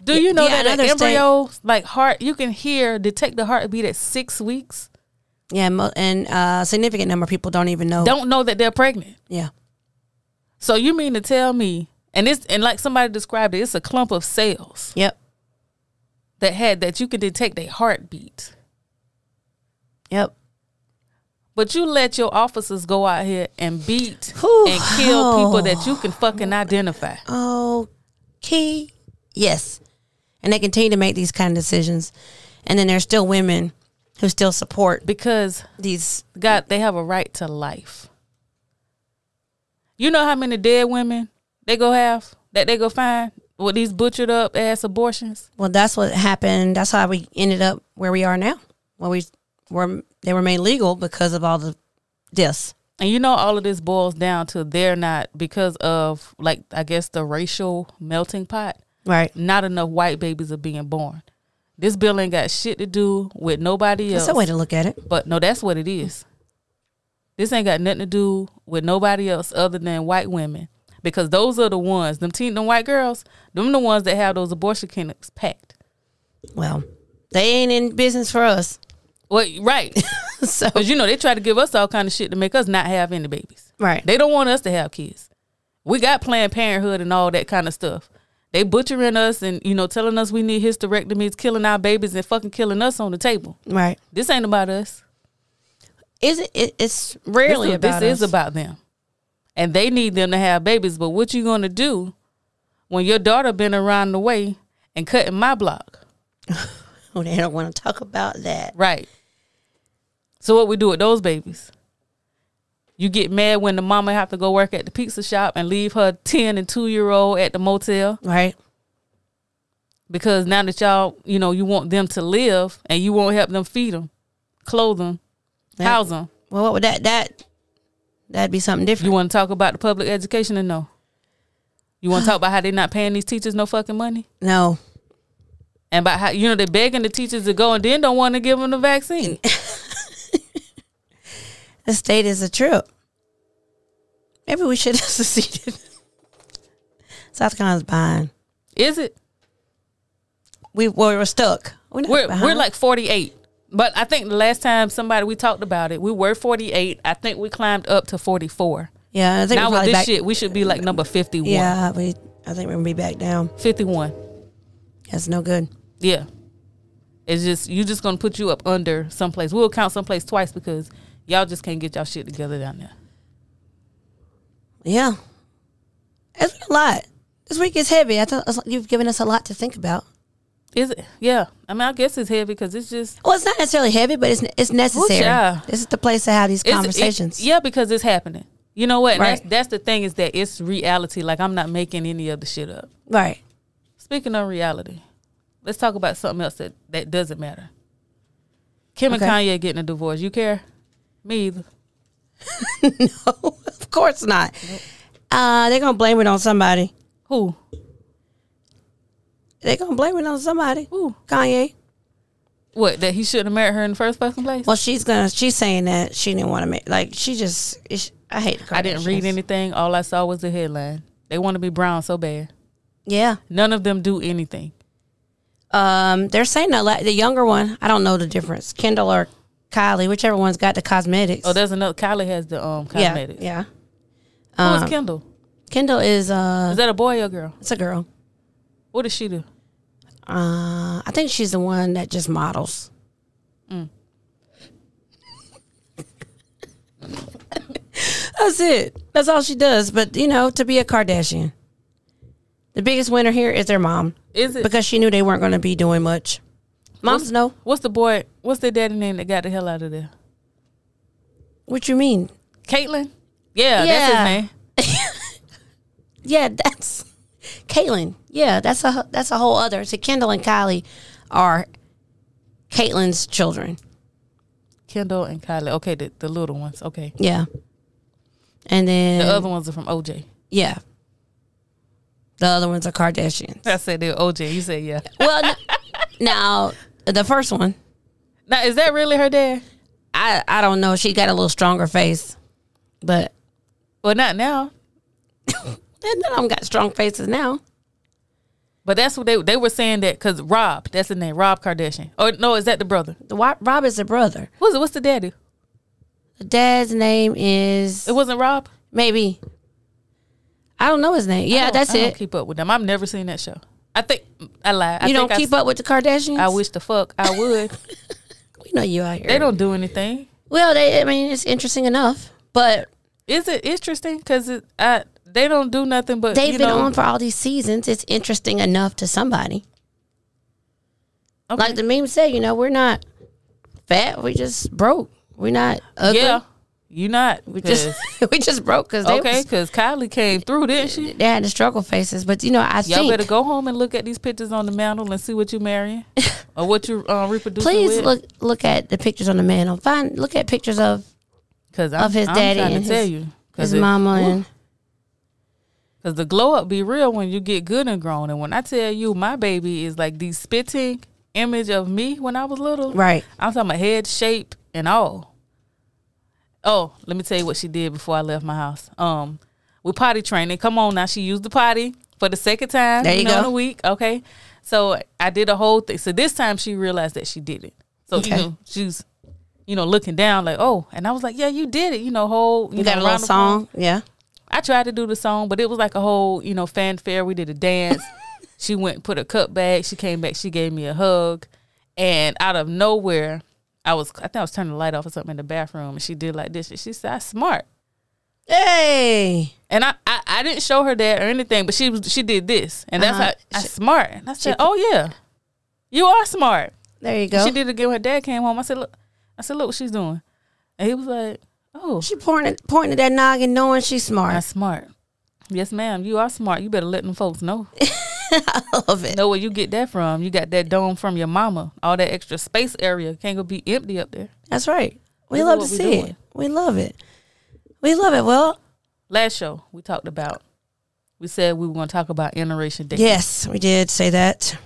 Do you know that an embryo, like heart, you can detect the heartbeat at 6 weeks? Yeah, and a significant number of people don't even know. Don't know that they're pregnant. Yeah. So you mean to tell me, and like somebody described it, it's a clump of cells. Yep. That you can detect a heartbeat. Yep. But you let your officers go out here and beat and kill people that you can fucking identify. Okay. Yes. And they continue to make these kind of decisions. And then there's still women who still support. Because they have a right to life. You know how many dead women they go find with these butchered up ass abortions? Well, that's what happened. That's how we ended up where we are now. They were made legal because of all the deaths. And you know, all of this boils down to they're not, because of, like, I guess the racial melting pot. Right. Not enough white babies are being born. This bill ain't got shit to do with nobody else. That's a way to look at it. But no, that's what it is. This ain't got nothing to do with nobody else other than white women. Because those are the ones, them white girls, them the ones that have those abortion clinics packed. Well, they ain't in business for us. Well, right. So, because you know they try to give us all kind of shit to make us not have any babies. Right. They don't want us to have kids. We got Planned Parenthood and all that kind of stuff. They butchering us and, you know, telling us we need hysterectomies, killing our babies and fucking killing us on the table. Right. This ain't about us. It's rarely about us. This is about them. And they need them to have babies. But what you going to do when your daughter been around the way and cutting my block? Well, they don't want to talk about that. Right. So what we do with those babies? You get mad when the mama have to go work at the pizza shop and leave her 10 and 2-year-old at the motel. Right. Because now that y'all, you know, you want them to live and you won't help them feed them, clothe them, house them. Well, what would that'd be something different. You want to talk about the public education or no? You want to talk about how they're not paying these teachers no fucking money? No. And about how, you know, they're begging the teachers to go and then don't want to give them the vaccine. The state is a trip. Maybe we should have seceded. South Carolina's behind. Is it? We're stuck. We're like 48. But I think the last time we talked about it, we were 48. I think we climbed up to 44. Yeah, I think now with this shit, we should be like number 51. Yeah, I think we're gonna be back down. 51. That's no good. Yeah. It's just, you just gonna put you up under someplace. We'll count someplace twice because y'all just can't get y'all shit together down there. Yeah. It's been a lot. This week is heavy. I thought you've given us a lot to think about. Is it? Yeah. I mean, I guess it's heavy because it's just... Well, it's not necessarily heavy, but it's necessary. Yeah. This is the place to have these conversations. Yeah, because it's happening. You know what? Right. That's the thing, is that it's reality. Like, I'm not making any of the shit up. Right. Speaking of reality, let's talk about something else that doesn't matter. Kim and Kanye getting a divorce. You care? Me either. No, of course not. Nope. They're going to blame it on somebody. Who? They're going to blame it on somebody. Who? Kanye. What, that he shouldn't have married her in the first fucking place? Well, she's saying that she didn't want to make, like, I hate the Kardashians. I didn't read anything. All I saw was the headline. They want to be brown so bad. Yeah. None of them do anything. They're saying the younger one, I don't know the difference. Kendall or Kylie, whichever one's got the cosmetics. Oh, there's another. Kylie has the cosmetics. Yeah. Who is Kendall? Kendall is that a boy or a girl? It's a girl. What does she do? I think she's the one that just models. That's it. That's all she does. But, to be a Kardashian, the biggest winner here is their mom. Is it? Because she knew they weren't going to be doing much. Moms know. What's their daddy name that got the hell out of there? What you mean? Caitlyn? Yeah, that's his name. Yeah, that's Caitlyn. Yeah, that's a whole other. So Kendall and Kylie are Caitlyn's children. Kendall and Kylie. Okay, the little ones. Okay. Yeah. And then the other ones are from OJ. Yeah. The other ones are Kardashians. I said they're OJ. You said yeah. Well, now the first one. Now, is that really her dad? I don't know. She got a little stronger face, but well, not now. None of them got strong faces now. But that's what they were saying, that because Rob, that's the name, Rob Kardashian. Oh no, is that the brother? Rob is the brother. What's the daddy? The dad's name is. It wasn't Rob? Maybe. I don't know his name. Yeah, that's it. I don't keep up with them. I've never seen that show. I think I lied. You don't keep up with the Kardashians? I wish the fuck I would. We know you out here. They don't do anything. Well, it's interesting enough, but is it interesting? Because they don't do nothing but they've been on for all these seasons. It's interesting enough to somebody. Okay. Like the meme said, we're not fat. We just broke. We're not ugly. Yeah, you not. We just broke because because Kylie came through, didn't she? They had the struggle faces, but I think y'all better go home and look at these pictures on the mantle and see what you marrying or what you reproducing. Please with. look at the pictures on the mantle. Look at pictures of his daddy and his mama and. Because the glow up be real when you get good and grown. And when I tell you my baby is like the spitting image of me when I was little. Right. I'm talking about head shape and all. Oh, let me tell you what she did before I left my house. With potty training. Come on now. She used the potty for the second time. There you go. In a week. Okay. So I did a whole thing. So this time she realized that she did it. So, she's, looking down like, oh. And I was like, yeah, you did it. You got a little song. Yeah. I tried to do the song, but it was like a whole, fanfare. We did a dance. She went and put her cup back. She came back. She gave me a hug. And out of nowhere, I think I was turning the light off or something in the bathroom. And she did like this. And she said, "I'm smart." Hey. And I didn't show her that or anything, but she did this. And that's how I'm smart. And I said, oh, yeah, you are smart. There you go. And she did it again when her dad came home. I said, look what she's doing. And he was like, oh. She pointing at that noggin knowing she's smart. I'm smart. Yes, ma'am. You are smart. You better let them folks know. I love it. Know where you get that from. You got that dome from your mama. All that extra space area can't go be empty up there. That's right. We love to see it. We love it. We love it. Well, last show we said we were going to talk about interracial dating. Yes, we did say that.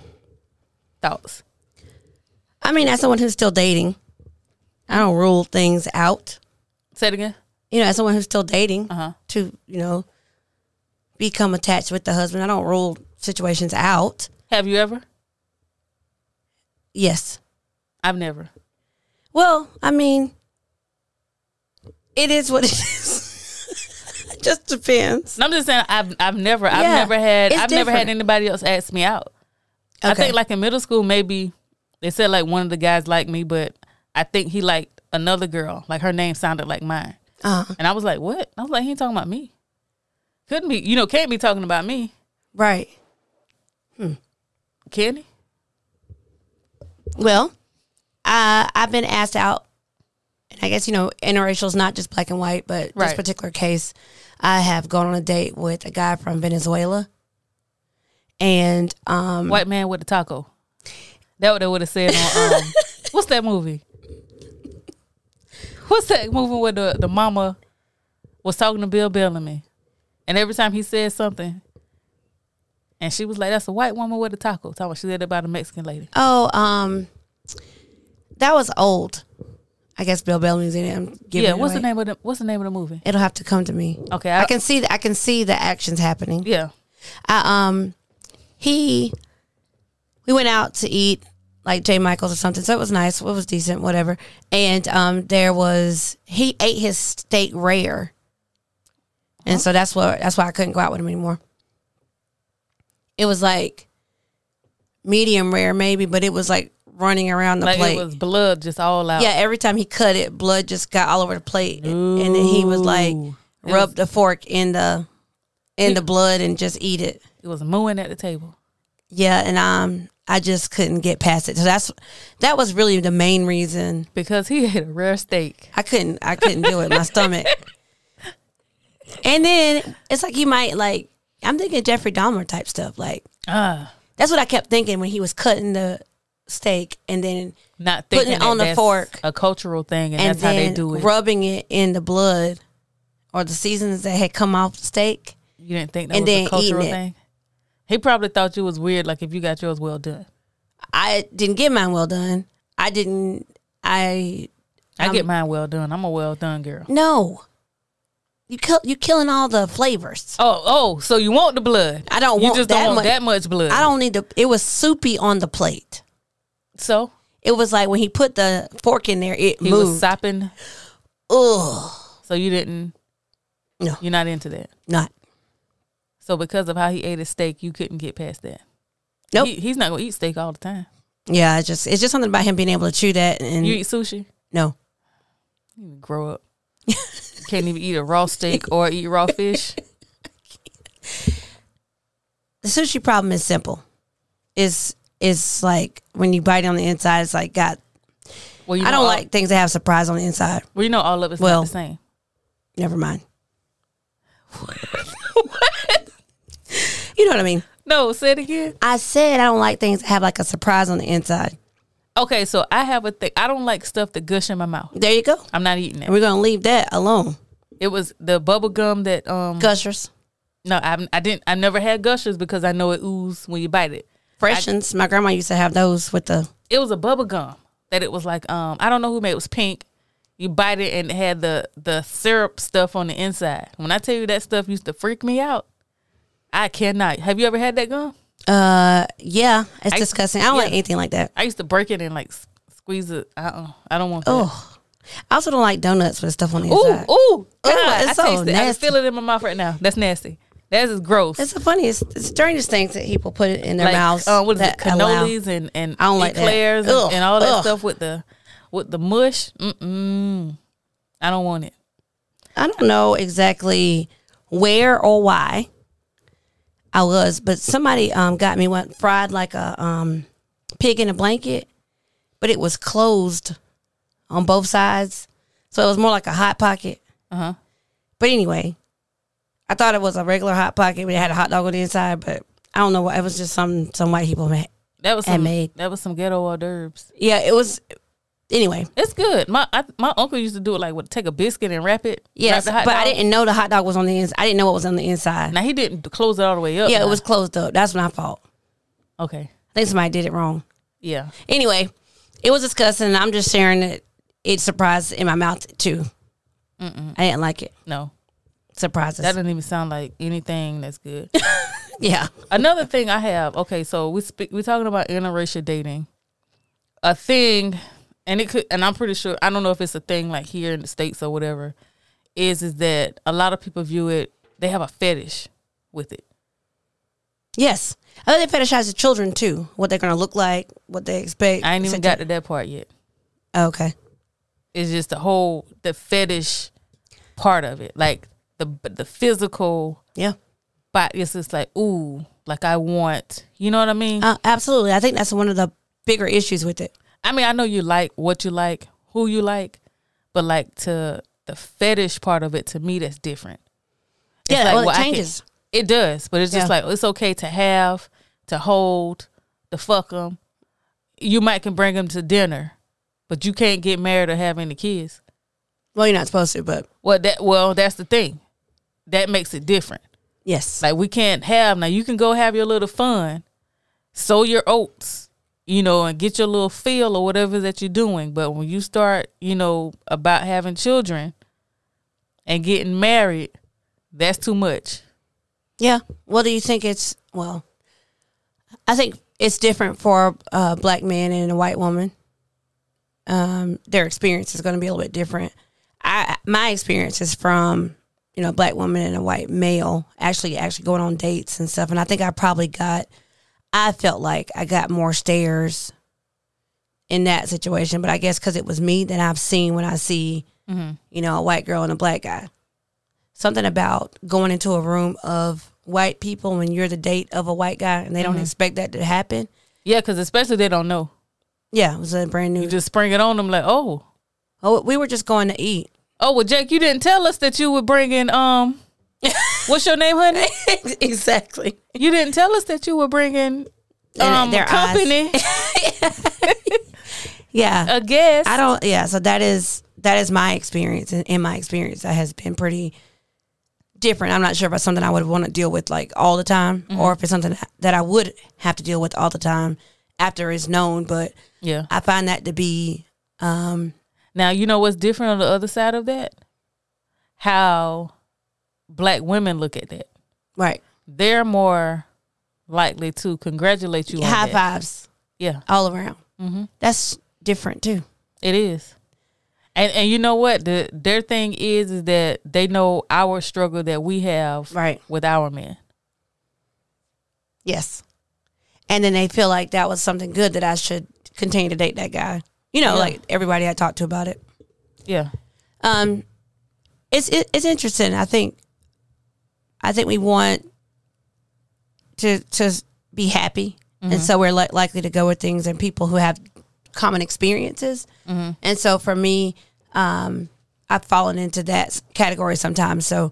Thoughts? I mean, as someone who's still dating, I don't rule things out. Say it again. As someone who's still dating to, become attached with the husband, I don't rule situations out. Have you ever? Yes. I've never. Well, I mean, it is what it is. It just depends. No, I'm just saying I've never had anybody else ask me out. Okay. I think like in middle school maybe they said like one of the guys liked me, but I think he liked another girl. Like her name sounded like mine. And I was like, what? I was like, he ain't talking about me. Couldn't be, can't be talking about me. Right. Can he? Well, I've been asked out, and I guess, interracial is not just black and white, but this particular case, I have gone on a date with a guy from Venezuela. And white man with a taco. That what they would have said on what's that movie? What's that movie where the mama was talking to Bill Bellamy, and every time he said something, and she was like, "That's a white woman with a taco." Talking, she said about a Mexican lady. Oh, That was old. I guess Bill Bellamy's in it. Yeah, what's the name of the movie? It'll have to come to me. Okay, I can see the actions happening. Yeah. We went out to eat like J. Michael's or something, so it was nice. It was decent, whatever. And he ate his steak rare, and so that's why I couldn't go out with him anymore. It was like medium rare, maybe, but it was like running around the plate. It was blood just all out. Yeah, every time he cut it, blood just got all over the plate, and then he was like rub the fork in the blood and just eat it. It was mooing at the table. Yeah, and I just couldn't get past it. So that was really the main reason. Because he ate a rare steak. I couldn't do it. My stomach. And then it's like you might like. I'm thinking Jeffrey Dahmer type stuff. Like that's what I kept thinking when he was cutting the steak and then not putting it on the fork. A cultural thing, and that's how they do it. Rubbing it in the blood or the seasonings that had come off the steak. You didn't think that was a cultural thing? He probably thought you was weird, like if you got yours well done. I didn't get mine well done. I get mine well done. I'm a well done girl. No. You killing all the flavors. Oh, so you want the blood. I don't want just that don't want that much blood. I don't need it was soupy on the plate. So? It was like when he put the fork in there, he moved. Was sopping? Ugh. So you didn't? No. You're not into that? Not. So because of how he ate his steak, you couldn't get past that? Nope. He's not going to eat steak all the time. Yeah, it's just something about him being able to chew that. And you eat sushi? No. You need to grow up. Can't even eat a raw steak or eat raw fish. The sushi problem is simple. It's like when you bite on the inside, it's like I don't like things that have surprise on the inside. Well, you know all of it's not the same. Never mind. What? You know what I mean? No, say it again. I said I don't like things that have like a surprise on the inside. Okay, so I have a thing. I don't like stuff that gush in my mouth. There you go. I'm not eating it. And we're gonna leave that alone. It was the bubble gum that Gushers. No, I never had Gushers because I know it ooze when you bite it. Freshens. My grandma used to have those with the. It was a bubble gum that it was like I don't know who made it. It was pink. You bite it and it had the syrup stuff on the inside. When I tell you that stuff used to freak me out, I cannot. Have you ever had that gum? Yeah, it's disgusting. I don't like anything like that. I used to break it and like squeeze it. I don't want that. Oh, I also don't like donuts with stuff on the inside. Ooh, God, it's so nasty. I can feel it in my mouth right now. That's nasty. That is gross. It's the funniest, it's strangest things that people put it in their mouths. What is it? Cannolis and I don't like eclairs that. and all that stuff with the mush. I don't want it. I don't know exactly where or why I was, but somebody got me one fried like a pig in a blanket, but it was closed on both sides, so it was more like a Hot Pocket. But anyway, I thought it was a regular Hot Pocket, but it had a hot dog on the inside. But I don't know what it was. Just some white people made. That was some ghetto hors d'oeuvres. Yeah, it was. Anyway, it's good. My uncle used to do it like take a biscuit and wrap it. Yes, but I didn't know the hot dog was on the inside. I didn't know what was on the inside. Now he didn't close it all the way up. Yeah, it was closed up. That's my fault. Okay, I think somebody did it wrong. Yeah. Anyway, it was disgusting. I'm just sharing that it surprised in my mouth too. I didn't like it. No. Surprises. That doesn't even sound like anything that's good. Yeah. Another thing I have. Okay, so we're talking about interracial dating. A thing, and it could, and I'm pretty sure, I don't know if it's a thing like here in the States or whatever, is that a lot of people view it. They have a fetish with it. Yes, I know they fetishize the children too. What they're gonna look like, what they expect. I ain't even got to that part yet. Okay. It's just the fetish part of it, like the physical. Yeah. But it's just like, ooh, like I want, you know what I mean? Absolutely. I think that's one of the bigger issues with it. I mean, I know you like what you like, who you like, but like to the fetish part of it, to me, that's different. It's yeah, like, it changes. It does, but it's just like, it's okay to have, to hold, to fuck them. You might can bring them to dinner, but you can't get married or have any kids. Well, you're not supposed to, but. Well, that's the thing. That makes it different. Yes. Like we can't have, now you can go have your little fun, sow your oats, you know, and get your little feel or whatever that you're doing. But when you start, you know, about having children and getting married, that's too much. Yeah. Well, do you think it's, well, I think it's different for a black man and a white woman. Their experience is going to be a little bit different. My experience is from, you know, a black woman and a white male actually going on dates and stuff. And I think I felt like I got more stares in that situation. But I guess because it was me that I've seen when I see, you know, a white girl and a black guy. Something about going into a room of white people when you're the date of a white guy and they don't expect that to happen. Yeah, because especially they don't know. Yeah, it was a brand new. You just spring it on them like, oh, we were just going to eat. Oh, well, Jake, you didn't tell us that you were bringing, what's your name, honey? Exactly. You didn't tell us that you were bringing their company. Yeah. A guest. So that is my experience. And in my experience, that has been pretty different. I'm not sure if it's something I would want to deal with like all the time or if it's something that I would have to deal with all the time after it's known. But yeah, I find that to be... now, you know what's different on the other side of that? How black women look at that. Right. They're more likely to congratulate you on high that. fives. Yeah. All around. Mm-hmm. That's different too. It is. And you know what? Their thing is that they know our struggle that we have with our men. Yes. And then they feel like that was something good that I should continue to date that guy. You know, like everybody I talked to about it. Yeah. It's interesting. I think we want to be happy, and so we're likely to go with things and people who have common experiences. And so for me, I've fallen into that category sometimes. So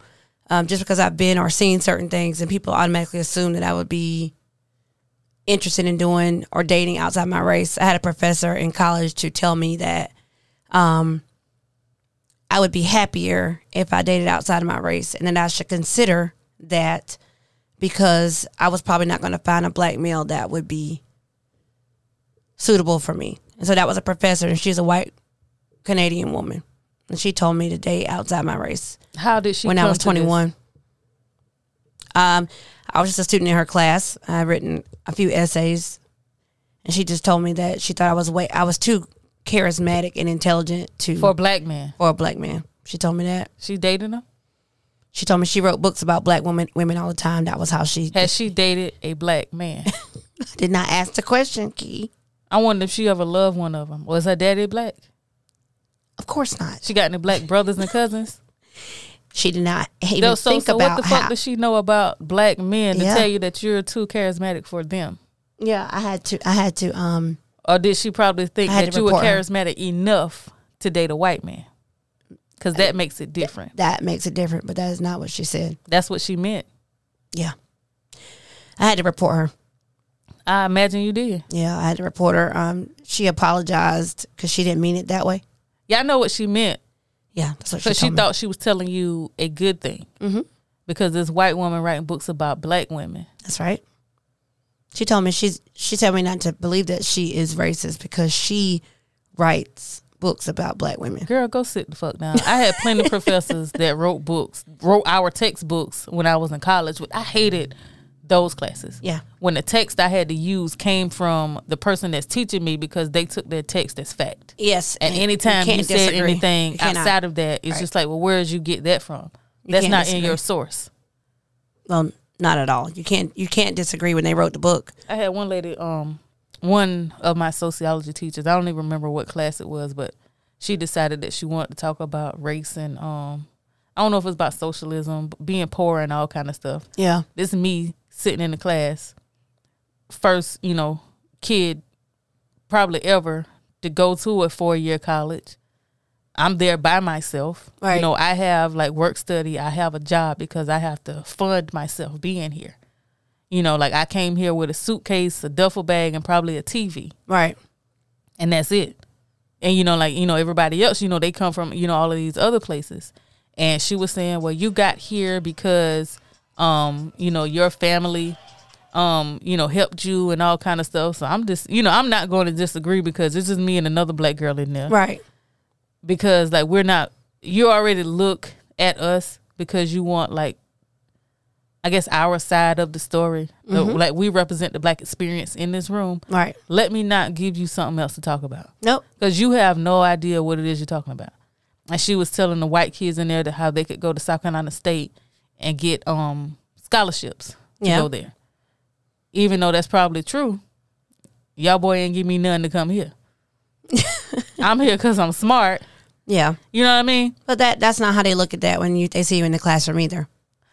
just because I've been or seen certain things, and people automatically assume that I would be interested in doing or dating outside my race. I had a professor in college to tell me that I would be happier if I dated outside of my race, and that I should consider that because I was probably not going to find a black male that would be suitable for me. And so that was a professor, and she's a white Canadian woman, and she told me to date outside my race. How did she? When I was 21. I was just a student in her class. I had written a few essays, and she just told me that she thought I was too charismatic and intelligent for a black man. For a black man, she told me that. She dated him. She told me she wrote books about black women all the time. That was how she. Has she dated a black man? I did not ask the question, Key. I wonder if she ever loved one of them. Was her daddy black? Of course not. She got any black brothers and cousins? She did not even think about what the fuck does she know about black men to tell you that you're too charismatic for them? Yeah, I had to. Or did she probably think that you were charismatic enough to date a white man? Because that makes it different. That makes it different, but that is not what she said. That's what she meant. Yeah. I had to report her. I imagine you did. Yeah, I had to report her. She apologized because she didn't mean it that way. Yeah, I know what she meant. Yeah, that's what she told me. So she thought she was telling you a good thing. Mm-hmm. Because this white woman writing books about black women. That's right. She told me she told me not to believe that she is racist because she writes books about black women. Girl, go sit the fuck down. I had plenty of professors that wrote our textbooks when I was in college. I hated those classes. Yeah. When the text I had to use came from the person that's teaching me because they took their text as fact. Yes. And anytime you said anything outside of that, it's just like, well, where did you get that from? That's not in your source. Well, not at all. You can't disagree when they wrote the book. I had one lady, one of my sociology teachers, I don't even remember what class it was, but she decided that she wanted to talk about race and I don't know if it's about socialism, being poor and all kind of stuff. Yeah. This is me sitting in the class, first, kid probably ever to go to a 4-year college. I'm there by myself. Right. I have like work study. I have a job because I have to fund myself being here. Like I came here with a suitcase, a duffel bag, and probably a TV. Right. And that's it. And, everybody else, they come from, all of these other places. And she was saying, well, you got here because, your family helped you and all kind of stuff. So I'm just, I'm not going to disagree because it's just me and another black girl in there. Right. Because like you already look at us because you want like, I guess our side of the story. Mm-hmm. Like we represent the black experience in this room. Right. Let me not give you something else to talk about. Nope. Because you have no idea what it is you're talking about. And she was telling the white kids in there how they could go to South Carolina State and get scholarships to go there. Even though that's probably true, y'all boy ain't give me nothing to come here. I'm here because I'm smart. Yeah. You know what I mean? But that's not how they look at that when they see you in the classroom either.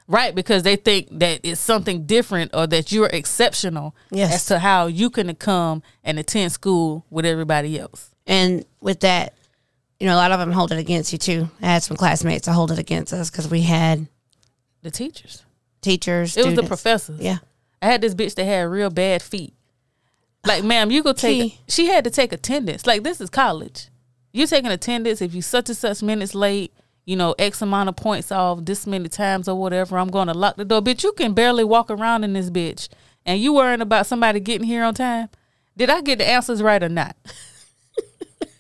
Right, because they think that it's something different or that you're exceptional as to how you can come and attend school with everybody else. And with that, a lot of them hold it against you too. I had some classmates that hold it against us because we had the teachers. Students. It was the professors. Yeah. I had this bitch that had real bad feet. Like, ma'am, you go take. She had to take attendance. Like, this is college. You taking attendance if you such and such minutes late. X amount of points off this many times or whatever. I'm going to lock the door. Bitch, you can barely walk around in this bitch, and you worrying about somebody getting here on time. Did I get the answers right or not?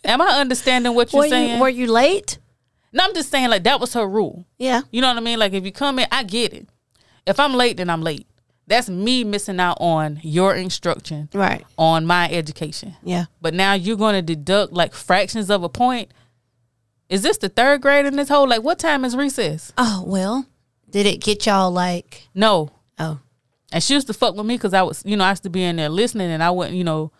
Am I understanding what you're saying? Were you late? No, I'm just saying like that was her rule. Yeah. You know what I mean? Like if you come in, I get it. If I'm late, then I'm late. That's me missing out on your instruction. Right. On my education. Yeah. But now you're going to deduct like fractions of a point. Is this the third grade in this whole, like what time is recess? Oh, well, did it get y'all like? No. Oh. And she used to fuck with me because I was, I used to be in there listening and I wouldn't,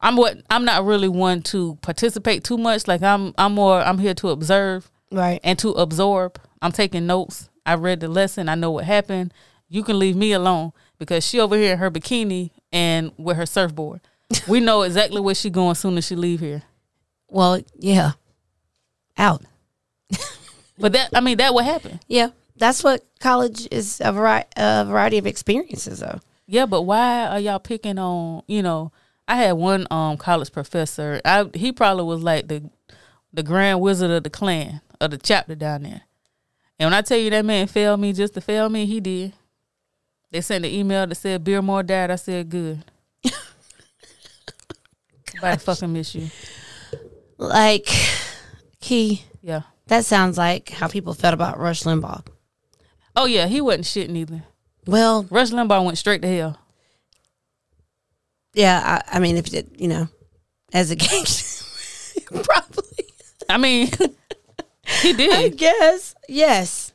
I'm not really one to participate too much. Like I'm here to observe. Right. And to absorb. I'm taking notes. I read the lesson. I know what happened. You can leave me alone because she over here in her bikini and with her surfboard. We know exactly where she going as soon as she leave here. Well, yeah. Out. But that would happen. Yeah. That's what college is, a variety of experiences though. Yeah, but why are y'all picking on, I had one college professor. He probably was like the grand wizard of the clan, of the chapter down there. And when I tell you that man failed me just to fail me, he did. They sent an email that said Bill Moore died. I said, good. Everybody fucking miss you. Like, Key. Yeah. That sounds like how people felt about Rush Limbaugh. Oh, yeah. He wasn't shit neither. Well. Rush Limbaugh went straight to hell. Yeah. I mean, if it, as a gangster, probably. I mean, he did. I guess. Yes.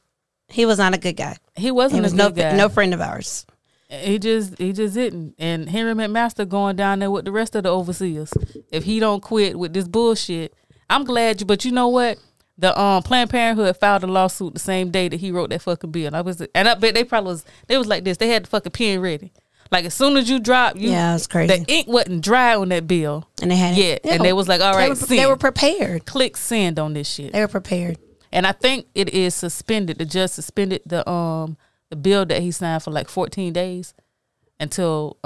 He was not a good guy. He wasn't a good guy. No friend of ours. He just didn't. And Henry McMaster going down there with the rest of the overseers. If he don't quit with this bullshit, I'm glad but you know what? The Planned Parenthood filed a lawsuit the same day that he wrote that fucking bill. I bet they probably was like this. They had the fucking pen ready. Like as soon as you drop, yeah, it's crazy. The ink wasn't dry on that bill, and they had it. And they was like, all right, they were prepared. Click send on this shit. They were prepared. And I think it is suspended. The judge suspended the bill that he signed for like 14 days until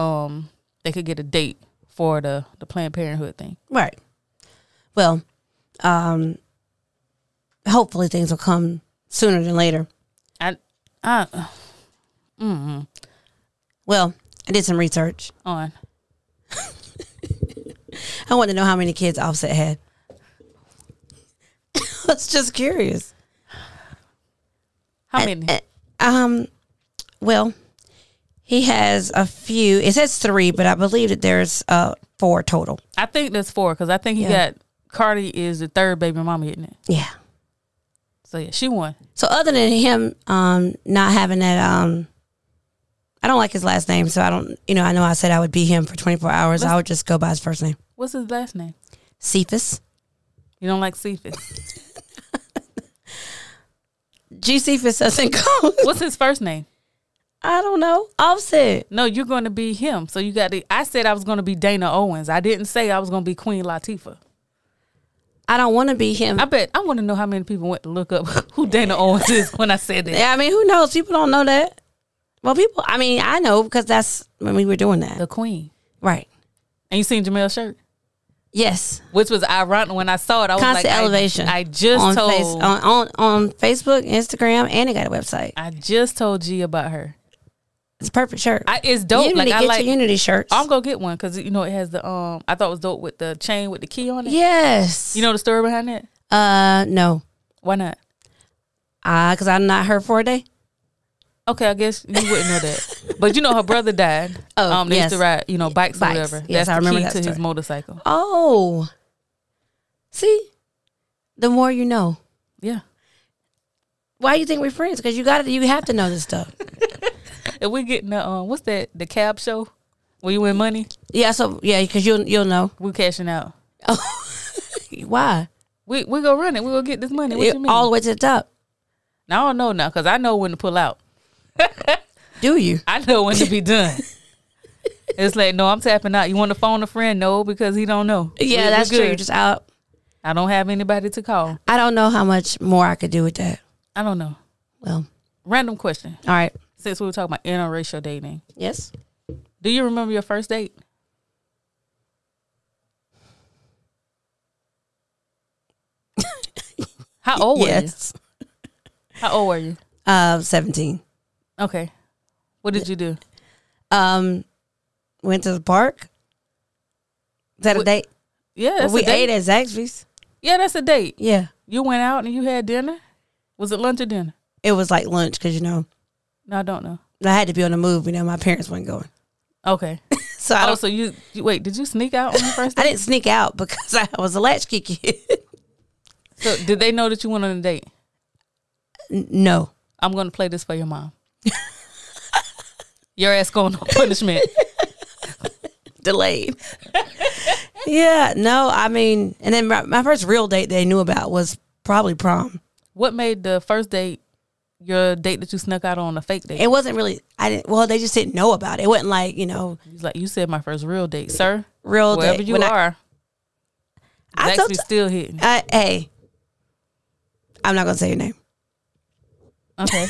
they could get a date for the Planned Parenthood thing. Right. Well, hopefully things will come sooner than later. Well, I did some research on. I want to know how many kids Offset had. I was just curious. How many? Well, he has a few. It says 3, but I believe that there's 4 total. I think there's 4 because I think he got Cardi is the 3rd baby mama, isn't it? Yeah. So yeah, she won. So other than him not having that, I don't like his last name, so I don't. I know I said I would be him for 24 hours. I would just go by his first name. What's his last name? Cephas. You don't like Cephas? G. Cephas doesn't go. What's his first name? I don't know. Offset. No, you're going to be him. So you got to. I said I was going to be Dana Owens. I didn't say I was going to be Queen Latifah. I don't want to be him. I want to know how many people went to look up who Dana Owens is when I said that. Yeah, I mean, who knows? People don't know that. Well, I know because that's when we were doing that. The Queen. Right. And you seen Jamel's shirt? Yes. Which was ironic when I saw it. I was Constant like, Elevation. I just told. On Facebook, Instagram, and it got a website. I just told G about her. It's a perfect shirt. It's dope. You need to get your Unity shirts. I'm gonna get one because it has the I thought it was dope with the chain with the key on it. Yes. You know the story behind that? No. Why not? Because I'm not her for a day. Okay, I guess you wouldn't know that. But her brother died. They used to ride, bikes or whatever. Yes, that's I remember the key that to story. his motorcycle. Oh. See? The more you know. Yeah. Why you think we're friends? Because you have to know this stuff. If we getting what's that? The cab show where you win money? Yeah. So because you'll know. We cashing out. Oh, why? We go run it. We go get this money. What you mean? All the way to the top. Now I don't know now because I know when to pull out. Do you? I know when to be done. It's like, no, I'm tapping out. You want to phone a friend? No, because he don't know. Yeah, that's true. You're just out. I don't have anybody to call. I don't know how much more I could do with that. I don't know. Well, random question. All right. Since we were talking about interracial dating. Yes. Do you remember your first date? How old were you? How old were you? 17. Okay. What did you do? Went to the park. Is that a date? Yeah, that's we a date. ate at Zaxby's. Yeah, that's a date. Yeah. You went out and you had dinner? Was it lunch or dinner? It was like lunch because, No, I don't know. I had to be on the move. My parents weren't going. Okay. So so you wait, did you sneak out on the first date? I didn't sneak out because I was a latchkey kid. So did they know that you went on a date? No. I'm going to play this for your mom. Your ass going on punishment. Delayed. Yeah, no, I mean, and then my first real date they knew about was probably prom. What made the first date your date that you snuck out on a fake date? It wasn't really, they just didn't know about it. It wasn't like, It's like you said my first real date, sir. Real wherever date. you are. I actually still hitting. Hey, I'm not going to say your name. Okay.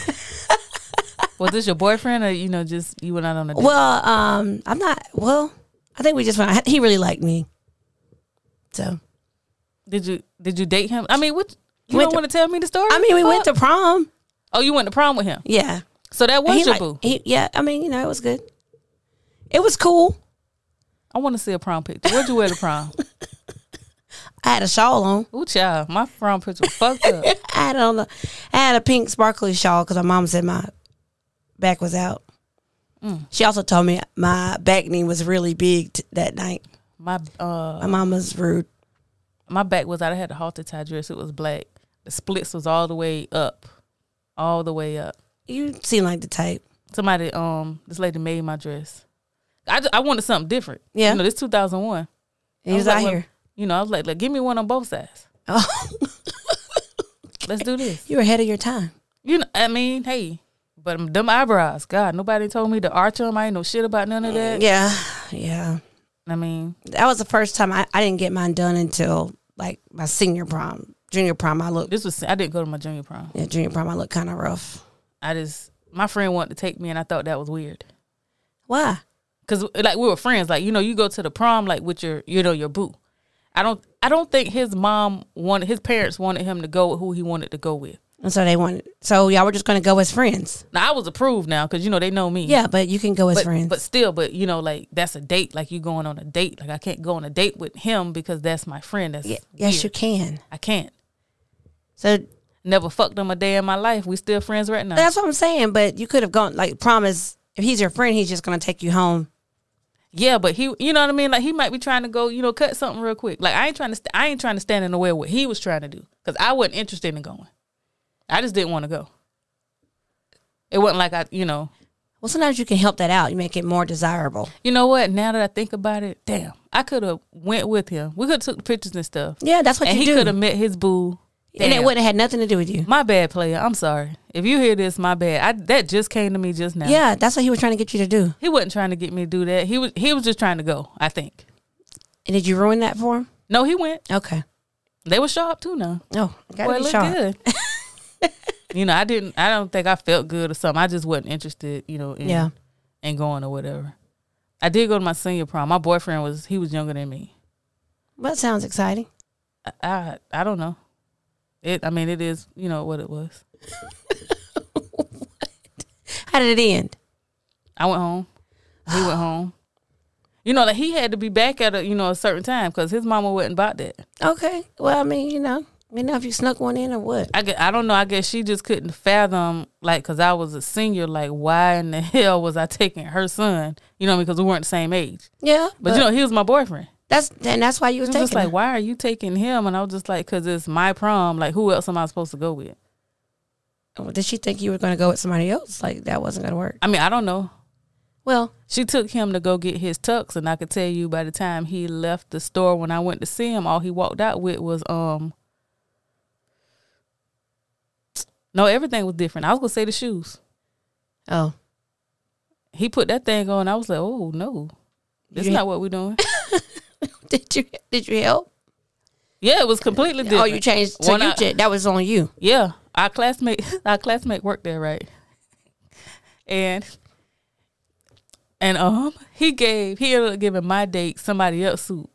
Was this your boyfriend or, just you went out on a date? Well, I'm not, I think we just went, he really liked me. So. Did you date him? I mean, what, you don't want to tell me the story? I mean, we went to prom. Oh, you went to prom with him? Yeah. So that was your boo? Yeah, I mean, it was good. It was cool. I want to see a prom picture. Where'd you wear to prom? I had a shawl on. Ooh, child. My prom picture was fucked up. I had a pink sparkly shawl because my mom said my back was out. She also told me my back knee was really big that night. My mom was rude. My back was out. I had a halter tie dress. It was black. The splits was all the way up. All the way up. You seem like the type. Somebody, this lady made my dress. I wanted something different. Yeah. This 2001. He was out here. I was like, give me one on both sides. Oh. Let's do this. You were ahead of your time. I mean, hey, but them eyebrows, God, nobody told me to arch them. I ain't know shit about none of that. Yeah. I mean. That was the first time I didn't get mine done until like my senior prom. Junior prom, I didn't go to my junior prom. Yeah, junior prom, I looked kind of rough. My friend wanted to take me and I thought that was weird. Why? Because like we were friends. Like, you go to the prom like with your boo. I don't think his parents wanted him to go with who he wanted to go with. And so y'all were just going to go as friends. Now I was approved now because, they know me. Yeah, but you can go as friends. But still, like that's a date. Like you going on a date. Like I can't go on a date with him because that's my friend. That's yes, you can. I can't. So never fucked him a day in my life. We still friends right now. That's what I'm saying. But you could have gone, like, promise, if he's your friend, he's just going to take you home. Yeah, but he, you know what I mean? Like he might be trying to go, cut something real quick. Like I ain't trying to stand in the way of what he was trying to do because I wasn't interested in going. I just didn't want to go. It wasn't like Well, sometimes you can help that out. You make it more desirable. You know what? Now that I think about it, damn, I could have went with him. We could have took the pictures and stuff. Yeah, that's what you do. And he could have met his boo. Damn. And it wouldn't have had nothing to do with you. My bad, player. I'm sorry. If you hear this, my bad. That just came to me just now. Yeah, that's what he was trying to get you to do. He wasn't trying to get me to do that. He was just trying to go, I think. And did you ruin that for him? No, he went. Okay. They were sharp too now. Oh, gotta be sharp. Good. I don't think I felt good or something. I just wasn't interested, in going or whatever. I did go to my senior prom. My boyfriend was younger than me. Well, that sounds exciting. I don't know. It is, what it was. How did it end? I went home. He went home. You know, like he had to be back at a certain time because his mama wasn't about that. Okay. Well, I mean, if you snuck one in or what. I don't know. I guess she just couldn't fathom, like, because I was a senior, like, why in the hell was I taking her son? You know what I mean? Because we weren't the same age. Yeah. But he was my boyfriend. That's why you was taking just like, why are you taking him? And I was just like, because it's my prom. Like, who else am I supposed to go with? Did she think you were going to go with somebody else? Like, that wasn't going to work? I mean, I don't know. Well, she took him to go get his tux, and I could tell you by the time he left the store when I went to see him, all he walked out with was no, everything was different. I was gonna say the shoes. Oh, he put that thing on. I was like, oh no, this is not what we're doing. Did you help? Yeah, it was completely different. Oh, you changed. So that was on you. Yeah, our classmate worked there, right? And he ended up giving my date somebody else's suit.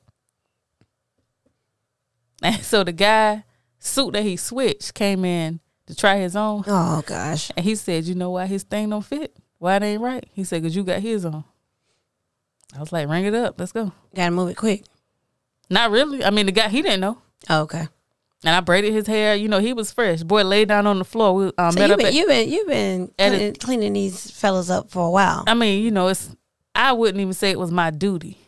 And so the guy suit that he switched came in to try his own. Oh gosh. And he said, you know why his thing don't fit? Why it ain't right? He said, because you got his on. I was like, ring it up. Let's go. Gotta move it quick. Not really. I mean, the guy, he didn't know. Oh, okay. And I braided his hair. You know, he was fresh. Boy laid down on the floor. We you've been cleaning these fellas up for a while. I mean, you know, I wouldn't even say it was my duty.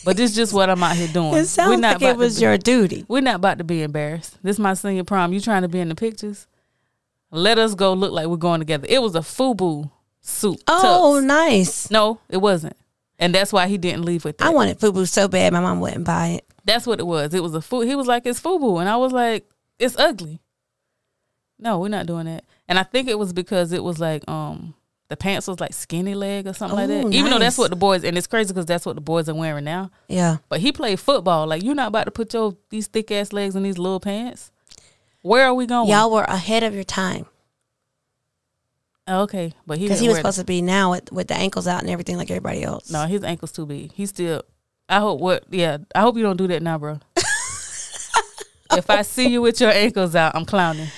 But this is just what I'm out here doing. It sounds like it was your duty. We're not about to be embarrassed. This is my senior prom. You trying to be in the pictures? Let us go look like we're going together. It was a FUBU suit. Oh, tux. Nice. No, it wasn't. And that's why he didn't leave with that. I wanted FUBU so bad my mom wouldn't buy it. That's what it was. It was a FUBU. He was like, it's FUBU. And I was like, it's ugly. No, we're not doing that. And I think it was because it was like, the pants was like skinny leg or something like that. Nice. Even though that's what the boys, and it's crazy because that's what the boys are wearing now. Yeah. But he played football. Like, you're not about to put these thick ass legs in these little pants. Where are we going? Y'all were ahead of your time. Okay. But because he was supposed to be now with the ankles out and everything like everybody else. No, his ankle's too big. He's still, I hope you don't do that now, bro. If I see you with your ankles out, I'm clowning.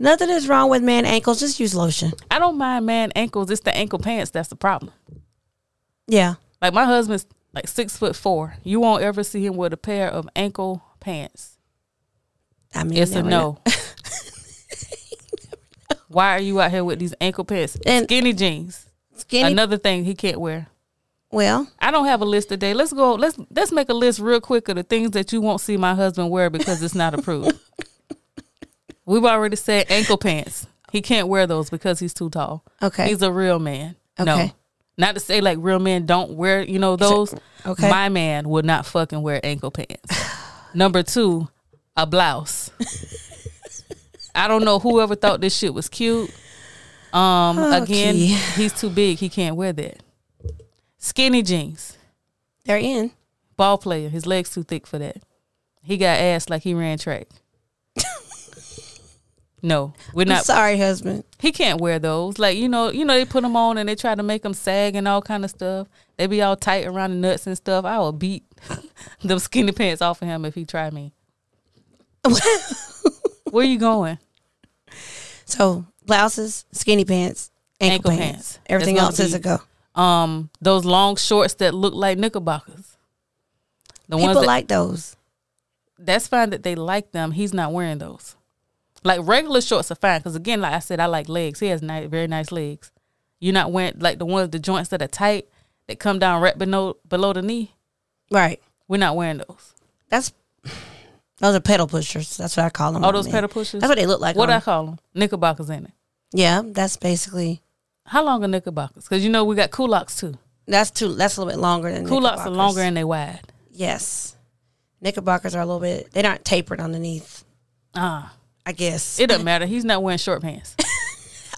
Nothing is wrong with man ankles. Just use lotion. I don't mind man ankles. It's the ankle pants that's the problem. Yeah. Like my husband's like 6'4". You won't ever see him with a pair of ankle pants. I mean, it's a no. Why are you out here with these ankle pants? And skinny jeans. Another thing he can't wear. Well, I don't have a list today. Let's go. Let's make a list real quick of the things that you won't see my husband wear because it's not approved. We've already said ankle pants. He can't wear those because he's too tall. Okay. He's a real man. Okay. No. Not to say like real men don't wear, those. Okay. My man would not fucking wear ankle pants. Number 2, a blouse. I don't know whoever thought this shit was cute. Again, he's too big. He can't wear that. Skinny jeans. They're in. Ball player. His legs too thick for that. He got ass like he ran track. No, we're not. I'm sorry, husband. He can't wear those. Like, they put them on and they try to make them sag and all kind of stuff. They be all tight around the nuts and stuff. I will beat them skinny pants off of him if he try me. Where you going? So, blouses, skinny pants, ankle pants. Everything else is a go. Those long shorts that look like knickerbockers. People like those. That's fine that they like them. He's not wearing those. Like regular shorts are fine because again, like I said, I like legs. He has very nice legs. You're not wearing like the joints that are tight that come down right below the knee. Right. We're not wearing those. Those are pedal pushers. That's what I call them. Oh, those pedal pushers. That's what they look like. What I call them? Knickerbockers in it. Yeah, that's basically. How long are knickerbockers? Because we got culottes too. That's a little bit longer than culottes are longer and they wide. Yes, knickerbockers are a little bit. They're not tapered underneath. I guess it doesn't matter. He's not wearing short pants.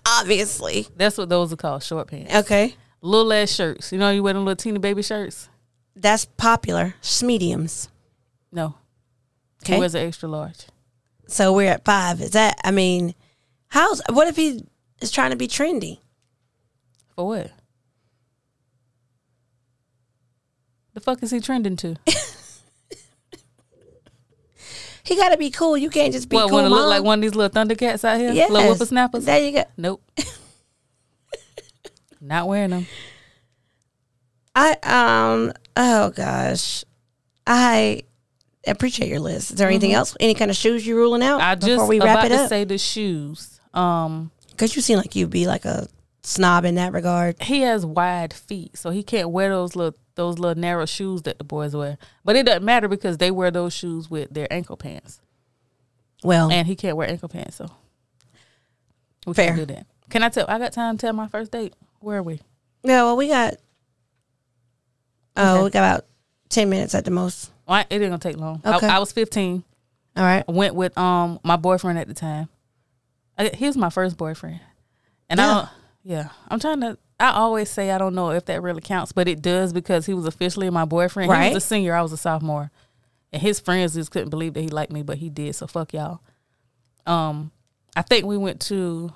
Obviously, that's what those are called, short pants. Okay, little ass shirts. You wear them little teeny baby shirts. That's popular. Mediums. No. Okay. He wears an extra large. So we're at 5. Is that? I mean, what if he is trying to be trendy? For what? The fuck is he trending to? He got to be cool. You can't just be cool. Want to look like one of these little Thundercats out here? Yes. Little whippersnappers? There you go. Nope. Not wearing them. Oh gosh. I appreciate your list. Is there anything else? Any kind of shoes you ruling out before we wrap it up? To say the shoes. Because you seem like you'd be like a snob in that regard. He has wide feet, so he can't wear those little narrow shoes that the boys wear. But it doesn't matter because they wear those shoes with their ankle pants. Well, and he can't wear ankle pants, so we fair. can't do that. Can I tell? I got time to tell my first date. Where are we? Yeah, well, we got. Oh, we got about 10 minutes at the most. Well, it ain't gonna take long. Okay. I was 15. All right. I went with my boyfriend at the time. He was my first boyfriend, and I'm trying to. I always say I don't know if that really counts, but it does because he was officially my boyfriend. Right. He was a senior, I was a sophomore, and his friends just couldn't believe that he liked me, but he did. So fuck y'all. I think we went to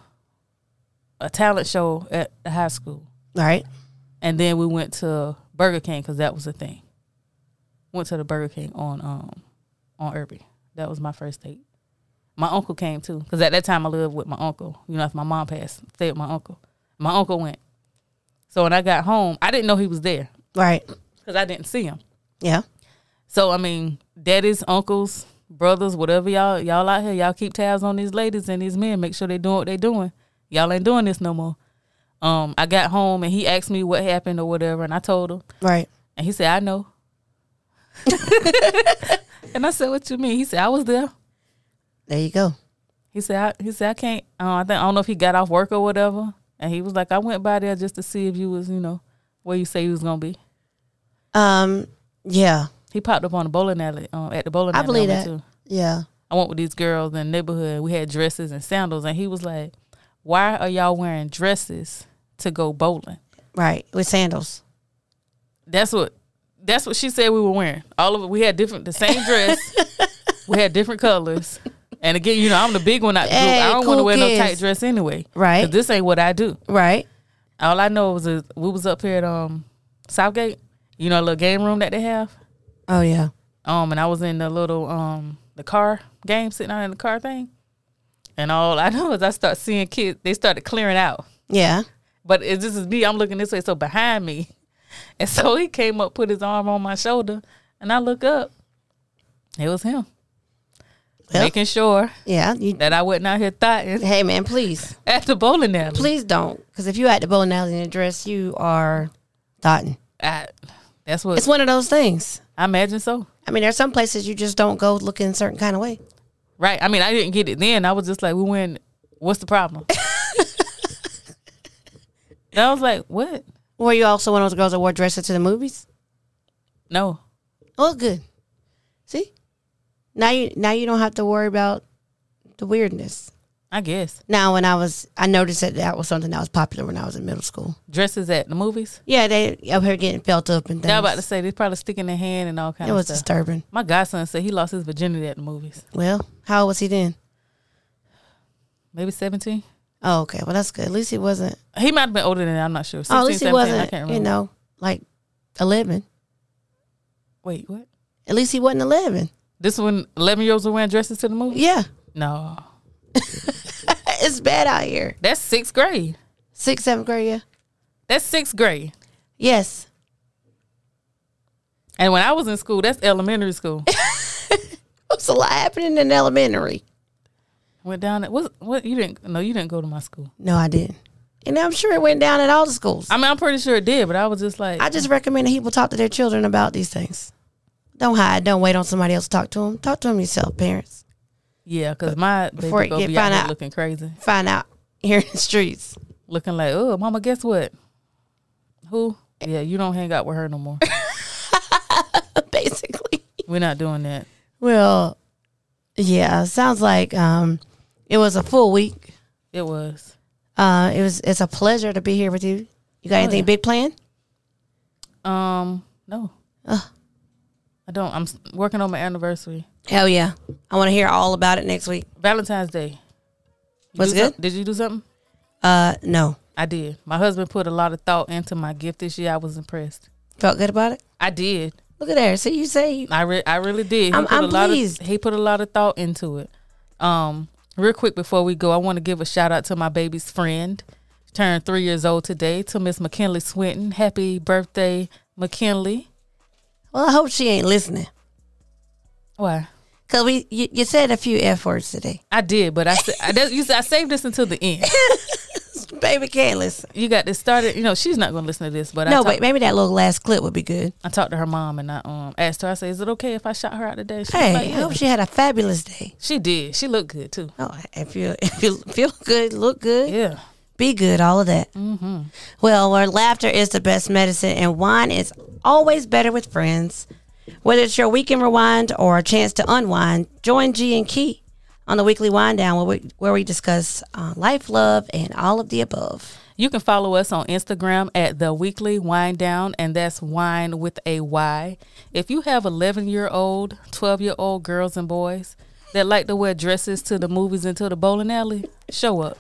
a talent show at the high school. All right. And then we went to Burger King because that was the thing. Went to the Burger King on Irby. That was my first date. My uncle came too because at that time I lived with my uncle. You know, if my mom passed, stayed with my uncle. My uncle went. So when I got home, I didn't know he was there. Right. Because I didn't see him. Yeah. So, I mean, daddies, uncles, brothers, whatever y'all out here, y'all keep tabs on these ladies and these men. Make sure they doing what they doing. Y'all ain't doing this no more. I got home and he asked me what happened or whatever, and I told him. Right. And he said, I know. And I said, what you mean? He said, I was there. There you go. He said, I can't. I don't know if he got off work or whatever. And he was like, I went by there just to see if you was, where you say you was gonna be. Yeah. He popped up on the bowling alley, at the bowling alley. I believe that. Too. Yeah. I went with these girls in the neighborhood. We had dresses and sandals, and he was like, "Why are y'all wearing dresses to go bowling?" Right, with sandals. That's what she said we were wearing. All of it. We had the same dress. We had different colors. And again, I'm the big one out the group. I don't want to wear no tight dress anyway. Right. Because this ain't what I do. Right. All I know was we was up here at Southgate. A little game room that they have. Oh yeah. And I was in the little the car game, sitting out in the car thing. And all I know is I start seeing kids. They started clearing out. Yeah. But this is me. I'm looking this way, so behind me. And so he came up, put his arm on my shoulder, and I look up. It was him. Well, making sure that I wasn't out here thotting. Hey, man, please. At the bowling alley. Please don't. Because if you at the bowling alley in a dress, you are thotting. That's what. It's one of those things. I imagine so. I mean, there's some places you just don't go looking a certain kind of way. Right. I mean, I didn't get it then. I was just like, what's the problem? And I was like, what? Were you also one of those girls that wore dresses to the movies? No. Oh, good. See? Now you don't have to worry about the weirdness. I guess. Now, when I noticed that was something that was popular when I was in middle school. Dresses at the movies? Yeah, they up here getting felt up and things. I was about to say, they probably sticking their hand and all kinds of stuff. It was disturbing. My godson said he lost his virginity at the movies. Well, how old was he then? Maybe 17. Oh, okay. Well, that's good. At least he wasn't. He might have been older than that. I'm not sure. 16, at least he 17, wasn't, I can't remember. like 11. Wait, what? At least he wasn't 11. This when 11-year-olds were wearing dresses to the movie? Yeah. No. It's bad out here. That's 6th grade. 6th, 7th grade, yeah. That's 6th grade. Yes. And when I was in school, that's elementary school. What's a lot happening in elementary? Went down at what you didn't go to my school. No, I didn't. And I'm sure it went down at all the schools. I mean, I'm pretty sure it did, but I was just like, I just recommend that people talk to their children about these things. Don't hide. Don't wait on somebody else to talk to them. Talk to them yourself, parents. Yeah, because my baby go be out here looking crazy. Find out here in the streets. Looking like, oh, mama, guess what? Who? Yeah, you don't hang out with her no more. Basically. We're not doing that. Well, yeah, sounds like it was a full week. It was. It's a pleasure to be here with you. You got anything big planned? No. I don't. I'm working on my anniversary. Hell yeah. I want to hear all about it next week. Valentine's Day. What's good? Did you do something? No. I did. My husband put a lot of thought into my gift this year. I was impressed. Felt good about it? I did. Look at there. See, you say. I really did. I'm pleased. He put a lot of thought into it. Real quick before we go, I want to give a shout out to my baby's friend. turned 3 years old today. To Miss McKinley Swinton, happy birthday, McKinley. Well, I hope she ain't listening. Why? Because you said a few F words today. I did, but I saved this until the end. Baby can't listen. You got this started. She's not going to listen to this. But no, but maybe that little last clip would be good. I talked to her mom and I asked her. I said, "Is it okay if I shout her out today?" She was like, I hope she had a fabulous day. She did. She looked good too. Oh, if you feel good, look good. Yeah. Be good, all of that. Mm-hmm. Well, where laughter is the best medicine and wine is always better with friends. Whether it's your weekend rewind or a chance to unwind, join G and Key on the weekly wind down where we discuss life, love, and all of the above. You can follow us on Instagram at The Weekly Wind Down, and that's wine with a Y. If you have 11-year-old, 12-year-old girls and boys that like to wear dresses to the movies and to the bowling alley, show up.